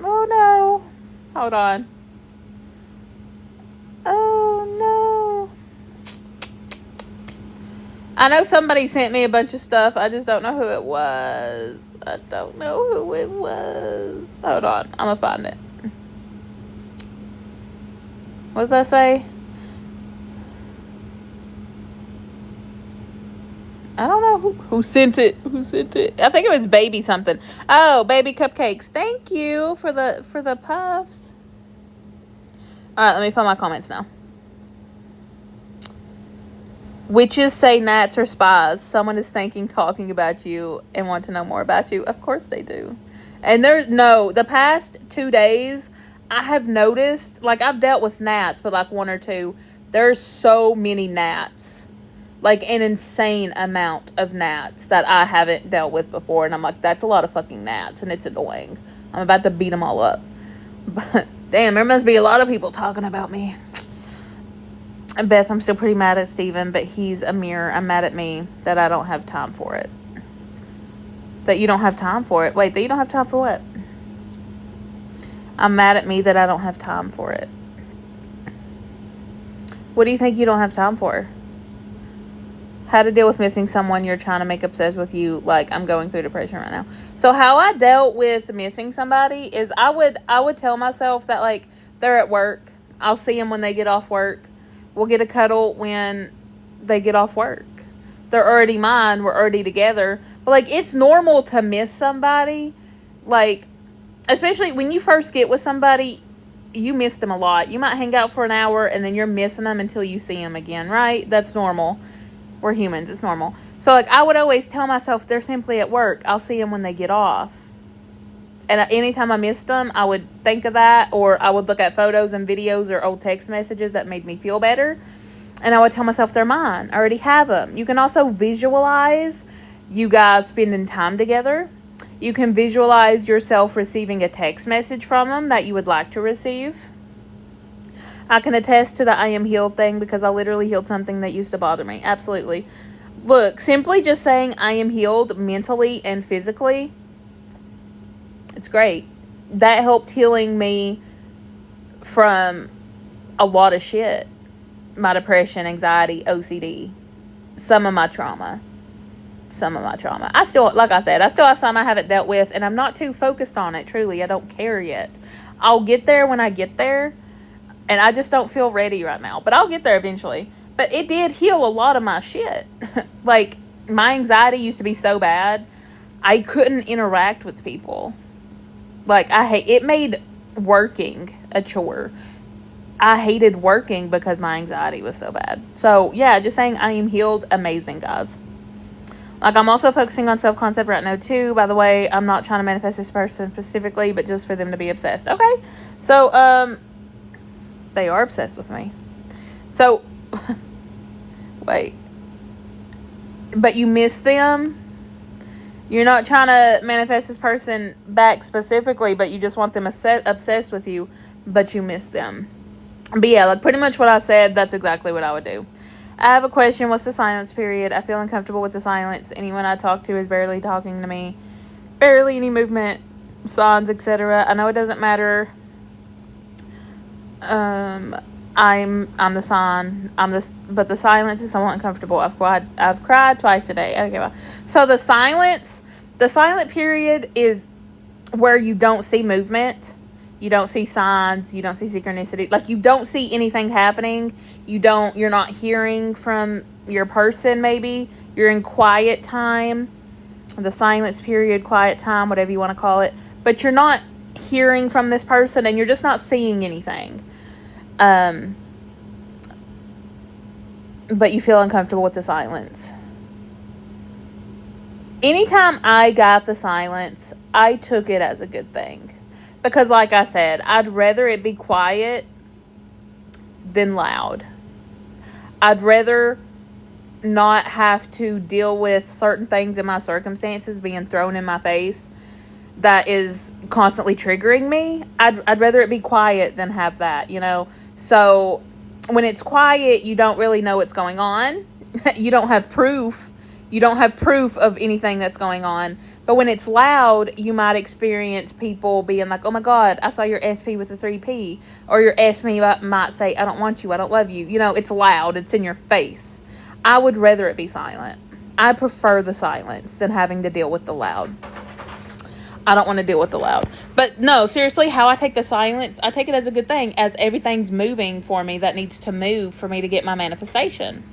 Oh no. Hold on. Oh no. I know somebody sent me a bunch of stuff. I just don't know who it was. I don't know who it was. Hold on. I'm gonna find it. What does that say? I don't know who sent it. Who sent it? I think it was baby something. Oh, baby cupcakes. Thank you for the puffs. All right, let me find my comments now. Witches say gnats are spies. Someone is thinking, talking about you and want to know more about you. Of course they do. And the past 2 days, I have noticed, like, I've dealt with gnats, but like 1 or 2. There's so many gnats. Like, an insane amount of gnats that I haven't dealt with before. And I'm like, that's a lot of fucking gnats. And it's annoying. I'm about to beat them all up. But, damn, there must be a lot of people talking about me. And Beth, I'm still pretty mad at Steven. But he's a mirror. I'm mad at me that I don't have time for it. That you don't have time for it. Wait, that you don't have time for what? I'm mad at me that I don't have time for it. What do you think you don't have time for? How to deal with missing someone you're trying to make obsessed with you. Like, I'm going through depression right now. So how I dealt with missing somebody is I would tell myself that, like, they're at work. I'll see them when they get off work. We'll get a cuddle when they get off work. They're already mine. We're already together. But, like, it's normal to miss somebody. Like, especially when you first get with somebody, you miss them a lot. You might hang out for an hour and then you're missing them until you see them again, right? That's normal. We're humans. It's normal. So, like, I would always tell myself they're simply at work. I'll see them when they get off. And anytime I missed them, I would think of that. Or I would look at photos and videos or old text messages that made me feel better. And I would tell myself they're mine. I already have them. You can also visualize you guys spending time together. You can visualize yourself receiving a text message from them that you would like to receive. I can attest to the I am healed thing because I literally healed something that used to bother me. Absolutely. Look, simply just saying I am healed mentally and physically, it's great. That helped healing me from a lot of shit. My depression, anxiety, OCD, some of my trauma. I still, like I said, I still have some I haven't dealt with, and I'm not too focused on it, truly. I don't care yet. I'll get there when I get there, and I just don't feel ready right now. But I'll get there eventually. But it did heal a lot of my shit. Like, my anxiety used to be so bad, I couldn't interact with people. Like, it made working a chore. I hated working because my anxiety was so bad. So, yeah, just saying I am healed. Amazing, guys. Like, I'm also focusing on self-concept right now, too. By the way, I'm not trying to manifest this person specifically, but just for them to be obsessed. Okay. So, they are obsessed with me. So, wait. But you miss them? You're not trying to manifest this person back specifically, but you just want them obsessed with you, but you miss them. But yeah, like pretty much what I said, that's exactly what I would do. I have a question. What's the silence period? I feel uncomfortable with the silence. Anyone I talk to is barely talking to me. Barely any movement, signs, etc. I know it doesn't matter. I'm the sign. But the silence is somewhat uncomfortable. I've cried twice today. Okay, well. So the silent period is where you don't see movement. You don't see signs. You don't see synchronicity. Like, you don't see anything happening. You're not hearing from your person, maybe. You're in quiet time. The silence period, quiet time, whatever you want to call it. But you're not hearing from this person, and you're just not seeing anything. But you feel uncomfortable with the silence. Anytime I got the silence, I took it as a good thing. Because like I said, I'd rather it be quiet than loud. I'd rather not have to deal with certain things in my circumstances being thrown in my face that is constantly triggering me. I'd rather it be quiet than have that, you know. So when it's quiet, you don't really know what's going on. You don't have proof. You don't have proof of anything that's going on. But when it's loud, you might experience people being like, oh my God, I saw your SP with a 3P. Or your SP might say, I don't want you, I don't love you. You know, it's loud, it's in your face. I would rather it be silent. I prefer the silence than having to deal with the loud. I don't want to deal with the loud. But no, seriously, how I take the silence, I take it as a good thing, as everything's moving for me that needs to move for me to get my manifestation.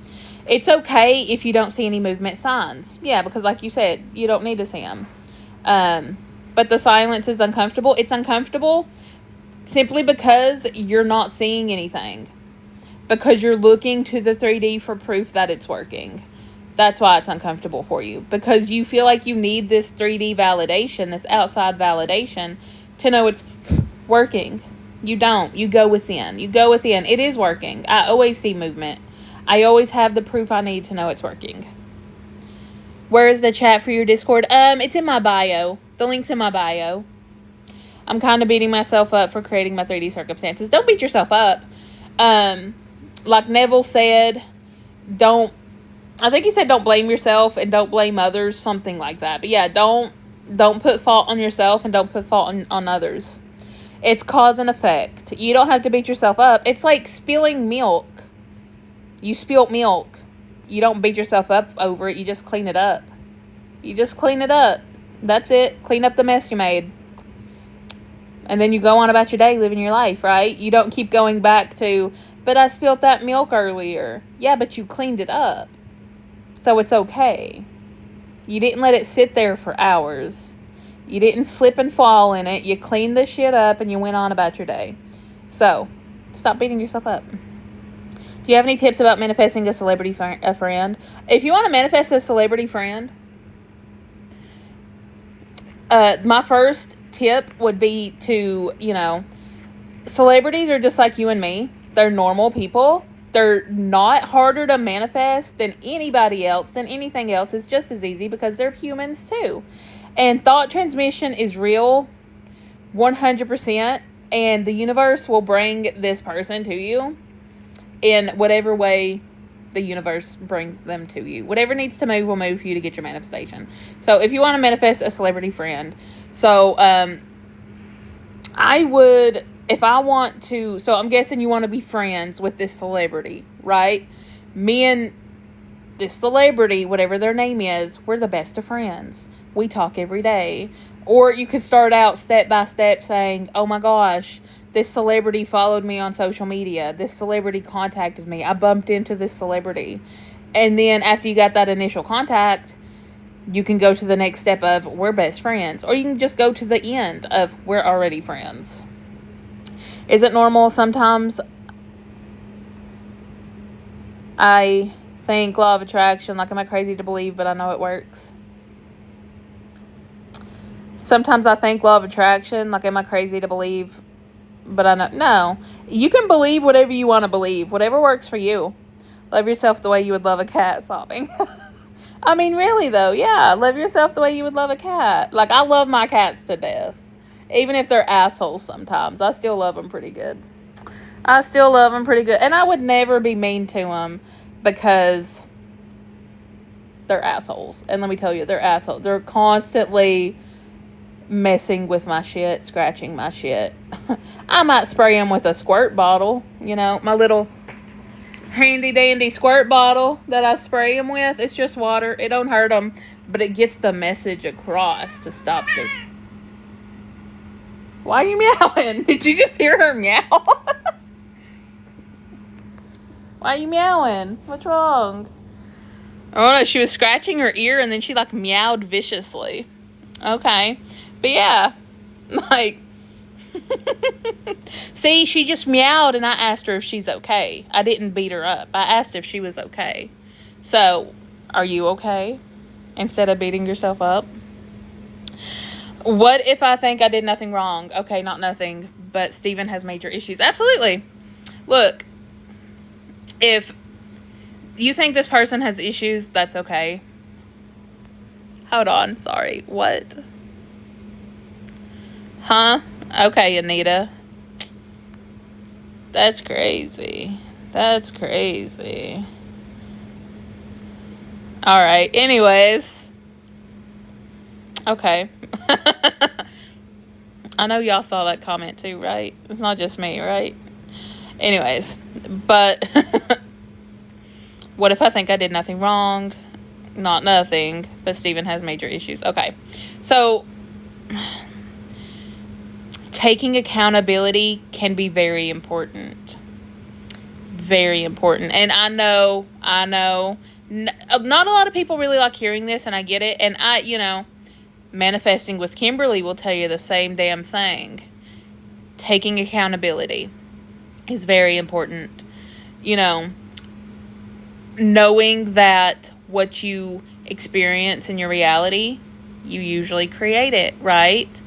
It's okay if you don't see any movement signs. Yeah, because like you said, you don't need to see them. But the silence is uncomfortable. It's uncomfortable simply because you're not seeing anything. Because you're looking to the 3D for proof that it's working. That's why it's uncomfortable for you. Because you feel like you need this 3D validation, this outside validation, to know it's working. You don't. You go within. It is working. I always see movement. I always have the proof I need to know it's working. Where is the chat for your Discord? It's in my bio. The link's in my bio. I'm kind of beating myself up for creating my 3D circumstances. Don't beat yourself up. Like Neville said, I think he said don't blame yourself and don't blame others, something like that. But yeah, don't put fault on yourself and don't put fault on others. It's cause and effect. You don't have to beat yourself up. It's like spilling milk. You spilt milk. You don't beat yourself up over it. You just clean it up. That's it. Clean up the mess you made. And then you go on about your day, living your life, right? You don't keep going back to, but I spilled that milk earlier. Yeah, but you cleaned it up. So it's okay. You didn't let it sit there for hours. You didn't slip and fall in it. You cleaned the shit up and you went on about your day. So, stop beating yourself up. Do you have any tips about manifesting a celebrity friend? If you want to manifest a celebrity friend, my first tip would be to, celebrities are just like you and me. They're normal people. They're not harder to manifest than anybody else, than anything else. It's just as easy because they're humans too. And thought transmission is real, 100%. And the universe will bring this person to you in whatever way the universe brings them to you. Whatever needs to move will move for you to get your manifestation. So if you want to manifest a celebrity friend, I would if I want to, so I'm guessing you want to be friends with this celebrity, right? Me and this celebrity, whatever their name is, we're the best of friends. We talk every day. Or you could start out step by step saying, oh my gosh, this celebrity followed me on social media. This celebrity contacted me. I bumped into this celebrity. And then after you got that initial contact, you can go to the next step of we're best friends. Or you can just go to the end of we're already friends. Is it normal? Sometimes I think law of attraction, like, am I crazy to believe, but I know it works? Sometimes I think law of attraction, like, am I crazy to believe, but I know. No. You can believe whatever you want to believe. Whatever works for you. Love yourself the way you would love a cat. Sobbing. I mean, really, though. Yeah, love yourself the way you would love a cat. Like, I love my cats to death. Even if they're assholes sometimes. I still love them pretty good. And I would never be mean to them because they're assholes. And let me tell you, they're assholes. They're constantly messing with my shit, scratching my shit. I might spray them with a squirt bottle. You know, my little handy dandy squirt bottle that I spray them with. It's just water. It don't hurt them. But it gets the message across to stop the... Why are you meowing? Did you just hear her meow? Why are you meowing? What's wrong? Oh no, she was scratching her ear and then she like meowed viciously. Okay. But yeah, like, see, she just meowed and I asked her if she's okay. I didn't beat her up. I asked if she was okay. So, are you okay? Instead of beating yourself up? What if I think I did nothing wrong? Okay, not nothing, but Steven has major issues. Absolutely. Look, if you think this person has issues, that's okay. Hold on, sorry. What? Huh? Okay, Anita. That's crazy. That's crazy. Alright, anyways. Okay. I know y'all saw that comment too, right? It's not just me, right? Anyways, but what if I think I did nothing wrong? Not nothing, but Steven has major issues. Okay. So taking accountability can be very important. Very important. And I know, not a lot of people really like hearing this, and I get it. And Manifesting with Kimberly will tell you the same damn thing. Taking accountability is very important. Knowing that what you experience in your reality, you usually create it, right?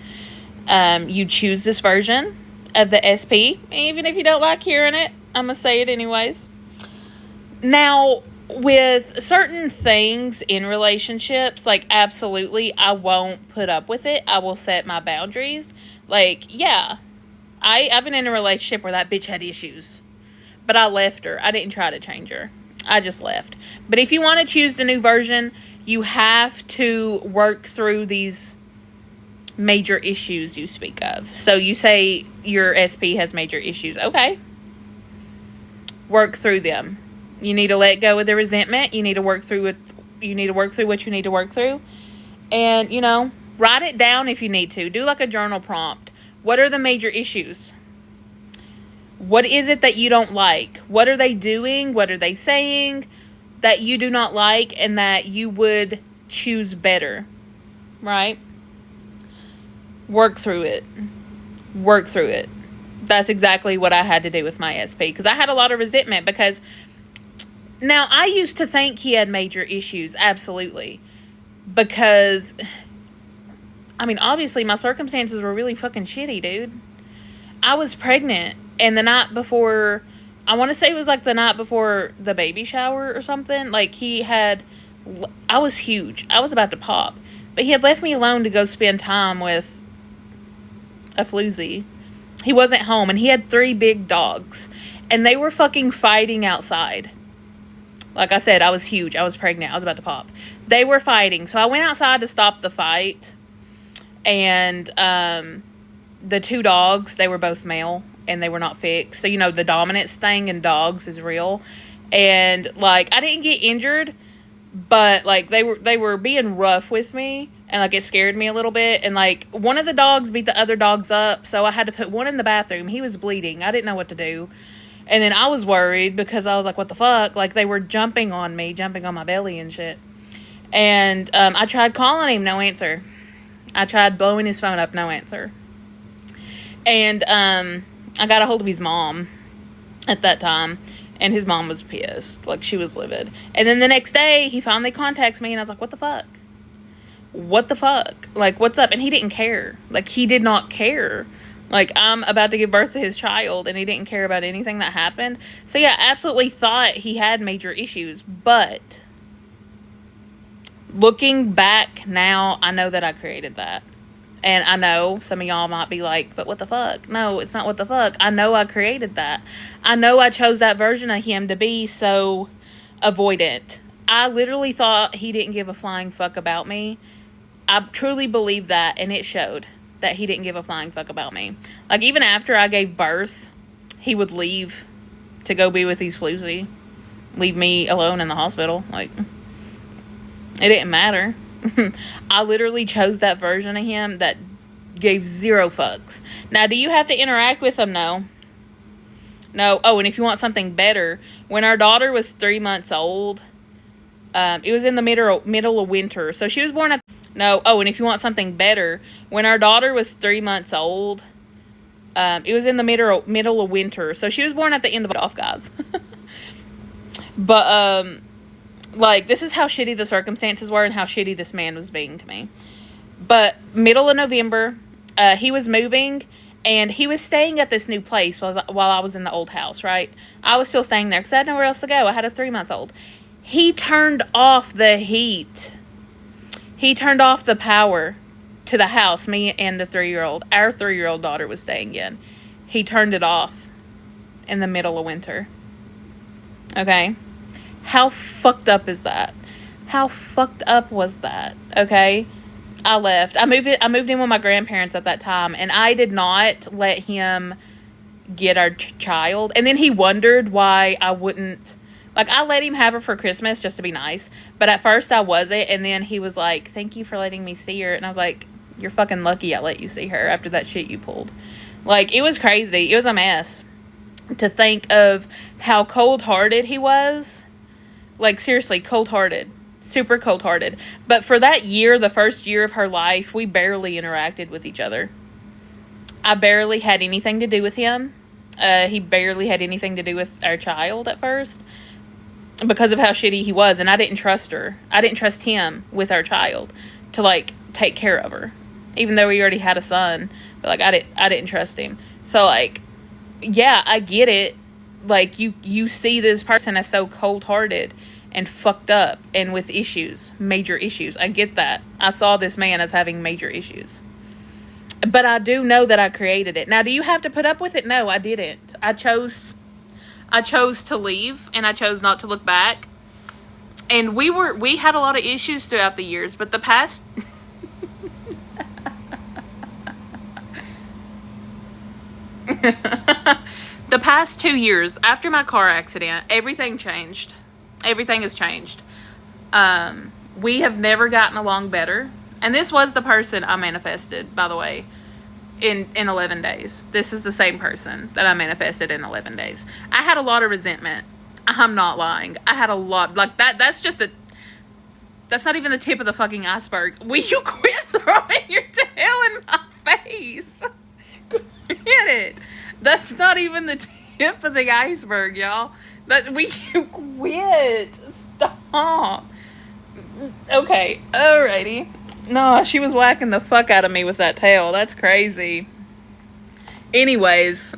You choose this version of the SP, even if you don't like hearing it. I'm going to say it anyways. Now, with certain things in relationships, like, absolutely, I won't put up with it. I will set my boundaries. Like, yeah, I've been in a relationship where that bitch had issues, but I left her. I didn't try to change her. I just left. But if you want to choose the new version, you have to work through these major issues you speak of. So you say your SP has major issues. Okay. Work through them. You need to let go of the resentment. You need to work through what you need to work through. And, write it down if you need to. Do like a journal prompt. What are the major issues? What is it that you don't like? What are they doing? What are they saying that you do not like and that you would choose better? Right? Work through it. That's exactly what I had to do with my SP. Because I had a lot of resentment because... Now, I used to think he had major issues, absolutely, because, obviously, my circumstances were really fucking shitty, dude. I was pregnant, and the night before, I want to say it was, like, the night before the baby shower or something, like, I was huge. I was about to pop, but he had left me alone to go spend time with a floozy. He wasn't home, and he had 3 big dogs, and they were fucking fighting outside. Like I said, I was huge. I was pregnant. I was about to pop. They were fighting. So I went outside to stop the fight. And the two dogs, they were both male and they were not fixed. So, the dominance thing in dogs is real. And, like, I didn't get injured, but, like, they were being rough with me, and, like, it scared me a little bit. And, like, one of the dogs beat the other dogs up, so I had to put one in the bathroom. He was bleeding. I didn't know what to do. And then I was worried because I was like, what the fuck? Like, they were jumping on me, jumping on my belly and shit. And I tried calling him, no answer. I tried blowing his phone up, no answer. And I got a hold of his mom at that time. And his mom was pissed. Like, she was livid. And then the next day, he finally contacts me, and I was like, what the fuck? What the fuck? Like, what's up? And he didn't care. Like, he did not care. Like, I'm about to give birth to his child, and he didn't care about anything that happened. So, yeah, I absolutely thought he had major issues. But, looking back now, I know that I created that. And I know some of y'all might be like, but what the fuck? No, it's not what the fuck. I know I created that. I know I chose that version of him to be so avoidant. I literally thought he didn't give a flying fuck about me. I truly believe that, and it showed that he didn't give a flying fuck about me. Like, even after I gave birth, he would leave to go be with these floozy. Leave me alone in the hospital. Like, it didn't matter. I literally chose that version of him that gave zero fucks. Now, do you have to interact with him? No. Oh, and if you want something better, when our daughter was 3 months old, it was in the middle of winter. So she was born at... No. Oh, and if you want something better, when our daughter was 3 months old, it was in the middle of winter. So she was born at the end of it off, guys. But, like, this is how shitty the circumstances were and how shitty this man was being to me. But middle of November, he was moving, and he was staying at this new place while I was in the old house, right? I was still staying there because I had nowhere else to go. I had a 3-month-old. He turned off the heat. He turned off the power to the house, me and the 3-year-old. Our 3-year-old daughter was staying in. He turned it off in the middle of winter. Okay? How fucked up is that? How fucked up was that? Okay? I left. I moved in with my grandparents at that time, and I did not let him get our child. And then he wondered why I wouldn't... Like, I let him have her for Christmas just to be nice. But at first I wasn't. And then he was like, thank you for letting me see her. And I was like, you're fucking lucky I let you see her after that shit you pulled. Like, it was crazy. It was a mess. To think of how cold-hearted he was. Like, seriously, cold-hearted. Super cold-hearted. But for that year, the first year of her life, we barely interacted with each other. I barely had anything to do with him. He barely had anything to do with our child at first. Because of how shitty he was. And I didn't trust her. I didn't trust him with our child to, like, take care of her. Even though we already had a son. But, like, I didn't trust him. So, like, yeah, I get it. Like, you see this person as so cold-hearted and fucked up and with issues. Major issues. I get that. I saw this man as having major issues. But I do know that I created it. Now, do you have to put up with it? No, I didn't. I chose to leave, and I chose not to look back. And we had a lot of issues throughout the years, but the past... the past 2 years, after my car accident, everything changed. Everything has changed. We have never gotten along better. And this was the person I manifested, by the way. In 11 days. This is the same person that I manifested in 11 days. I had a lot of resentment. I'm not lying. I had a lot. Like, that's not even the tip of the fucking iceberg. Will you quit throwing your tail in my face? Quit it. That's not even the tip of the iceberg, y'all. Will you quit? Stop. Okay. Alrighty. No, she was whacking the fuck out of me with that tail. That's crazy. Anyways,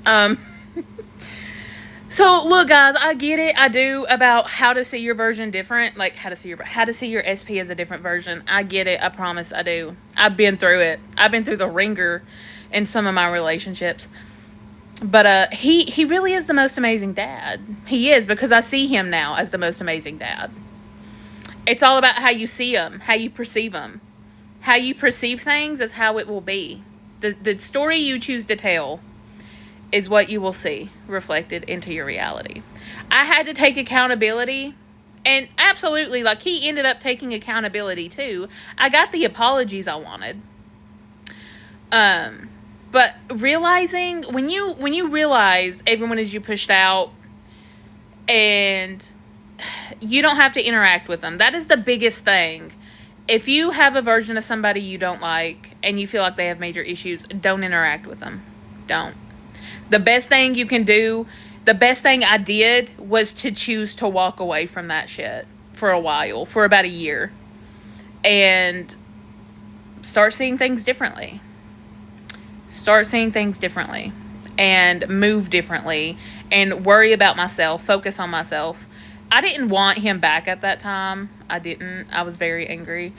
so look, guys, I get it. I do about how to see your version different, like how to see your SP as a different version. I get it. I promise I do. I've been through it. I've been through the ringer in some of my relationships. But he really is the most amazing dad. He is, because I see him now as the most amazing dad. It's all about how you see him, how you perceive him. How you perceive things is how it will be. The story you choose to tell is what you will see reflected into your reality. I had to take accountability, and absolutely, like, he ended up taking accountability too. I got the apologies I wanted. But realizing, when you realize everyone is you pushed out and you don't have to interact with them, that is the biggest thing. If you have a version of somebody you don't like and you feel like they have major issues, don't interact with them. Don't. The best thing you can do, the best thing I did was to choose to walk away from that shit for a while, for about a year, and start seeing things differently. Start seeing things differently and move differently and worry about myself, focus on myself. I didn't want him back at that time. I didn't. I was very angry.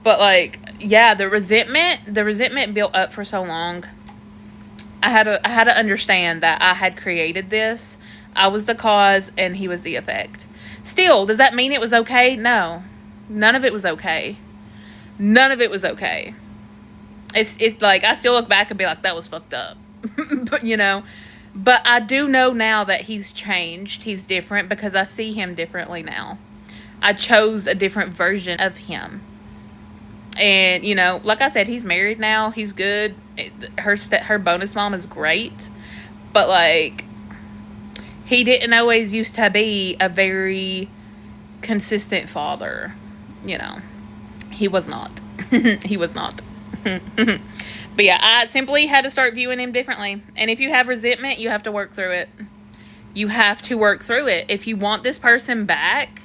But, like, yeah, the resentment built up for so long. I had to understand that I had created this. I was the cause and he was the effect. Still, does that mean it was okay? No. None of it was okay. None of it was okay. It's like, I still look back and be like, that was fucked up. But, you know, but I do know now that he's changed. He's different because I see him differently now. I chose a different version of him. And, you know, like I said, he's married now. He's good. Her bonus mom is great. But, like, he didn't always used to be a very consistent father. You know, he was not. He was not. But yeah, I simply had to start viewing him differently. And if you have resentment, you have to work through it. You have to work through it. If you want this person back,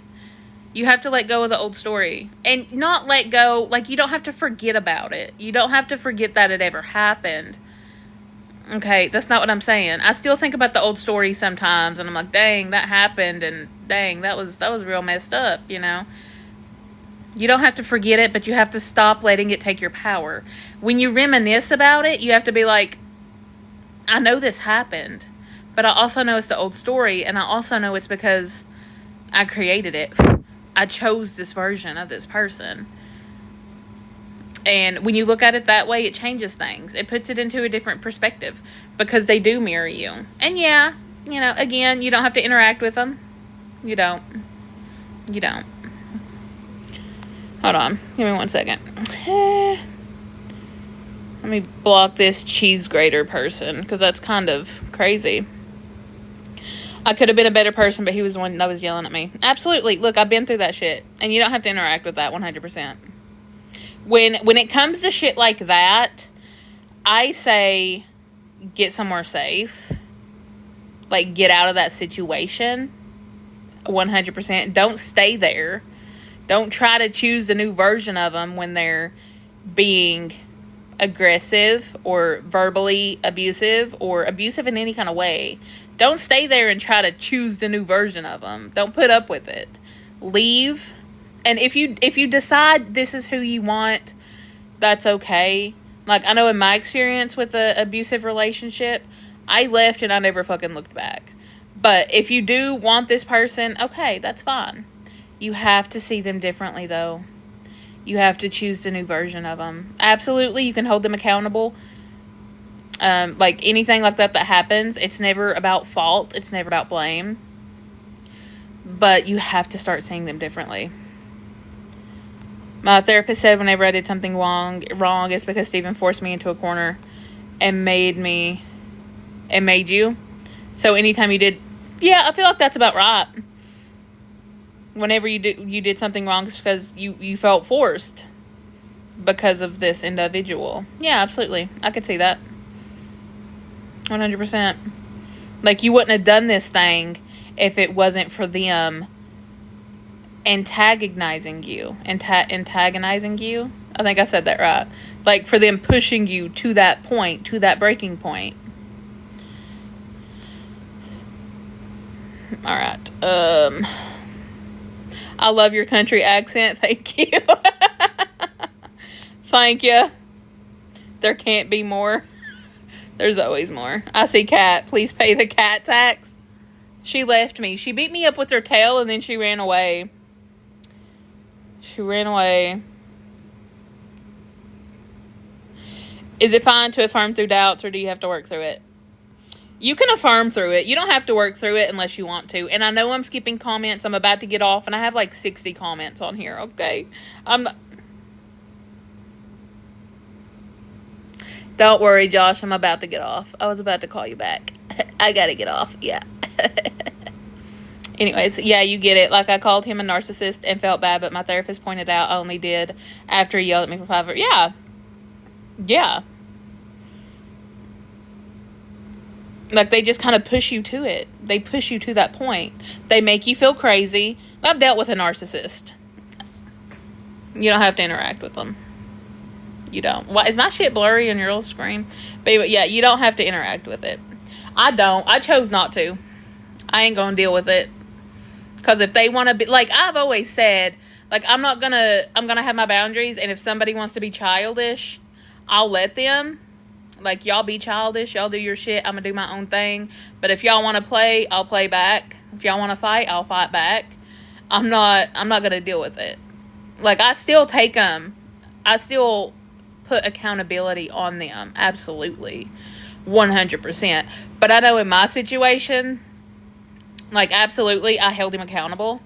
you have to let go of the old story. And not let go, like, you don't have to forget about it. You don't have to forget that it ever happened. Okay, that's not what I'm saying. I still think about the old story sometimes, and I'm like, dang, that happened, and dang, that was real messed up, you know? You don't have to forget it, but you have to stop letting it take your power. When you reminisce about it, you have to be like, I know this happened, but I also know it's the old story, and I also know it's because I created it. I chose this version of this person. And when you look at it that way, it changes things. It puts it into a different perspective because they do mirror you. And yeah, you know, again, you don't have to interact with them. You don't. You don't. Hold on. Give me 1 second. Let me block this cheese grater person because that's kind of crazy. I could have been a better person, but he was the one that was yelling at me. Absolutely. Look, I've been through that shit. And you don't have to interact with that 100%. When it comes to shit like that, I say get somewhere safe. Like, get out of that situation. 100%. Don't stay there. Don't try to choose a new version of them when they're being aggressive or verbally abusive or abusive in any kind of way. Don't stay there and try to choose the new version of them. Don't put up with it. Leave. And if you decide this is who you want, that's okay. Like, I know in my experience with an abusive relationship, I left and I never fucking looked back. But if you do want this person, okay, that's fine. You have to see them differently, though. You have to choose the new version of them. Absolutely, you can hold them accountable. Like, anything like that happens, it's never about fault. It's never about blame. But you have to start seeing them differently. My therapist said whenever I did something wrong, it's because Steven forced me into a corner and made you. So anytime you did, yeah, I feel like that's about right. Whenever you did something wrong, it's because you felt forced because of this individual. Yeah, absolutely. I could see that. 100%. Like, you wouldn't have done this thing if it wasn't for them antagonizing you. Antagonizing you? I think I said that right. Like, for them pushing you to that point, to that breaking point. Alright. I love your country accent. Thank you. Thank you. There can't be more. There's always more. I see cat. Please pay the cat tax. She left me. She beat me up with her tail and then she ran away. She ran away. Is it fine to affirm through doubts, or do you have to work through it? You can affirm through it. You don't have to work through it unless you want to. And I know I'm skipping comments. I'm about to get off, and I have like 60 comments on here, okay? Don't worry, Josh. I'm about to get off. I was about to call you back. I gotta get off. Yeah. Anyways, yeah, you get it. Like, I called him a narcissist and felt bad, but my therapist pointed out I only did after he yelled at me for 5 hours. Yeah. Yeah. Like, they just kind of push you to it. They push you to that point. They make you feel crazy. I've dealt with a narcissist. You don't have to interact with them. You don't. Why is my shit blurry on your little screen? But yeah, you don't have to interact with it. I don't. I chose not to. I ain't gonna deal with it. Because if they want to be, like I've always said, like, I'm gonna have my boundaries, and if somebody wants to be childish, I'll let them. Like, y'all be childish, y'all do your shit, I'm gonna do my own thing. But if y'all want to play, I'll play back. If y'all want to fight, I'll fight back. I'm not gonna deal with it. Like, I still take them. I still put accountability on them. Absolutely. 100%. But I know in my situation, like, absolutely, I held him accountable.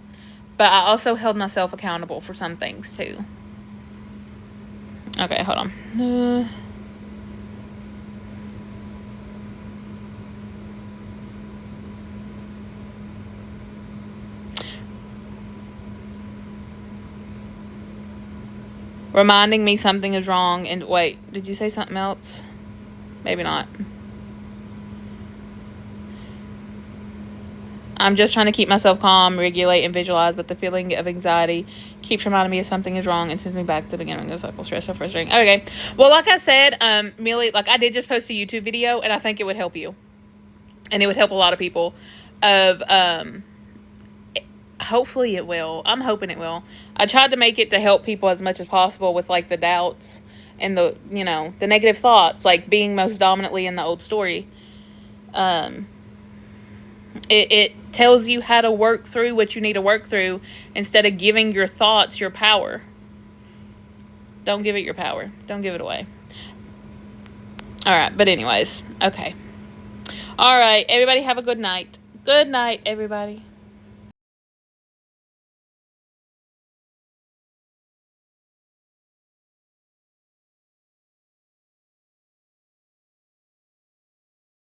But I also held myself accountable for some things, too. Okay, hold on. Reminding me something is wrong. And wait, did you say something else? Maybe not. I'm just trying to keep myself calm, regulate, and visualize, but the feeling of anxiety keeps reminding me of something is wrong and sends me back to the beginning of the cycle. Stress, so frustrating. Okay. Well, like I said, Millie, like, I did just post a YouTube video, and I think it would help you. And it would help a lot of people. Hopefully it will. I'm hoping it will. I tried to make it to help people as much as possible with, like, the doubts and the, you know, the negative thoughts, like being most dominantly in the old story. It tells you how to work through what you need to work through instead of giving your thoughts your power. Don't give it your power. Don't give it away. All right. But anyways, okay. All right. Everybody have a good night. Good night, everybody.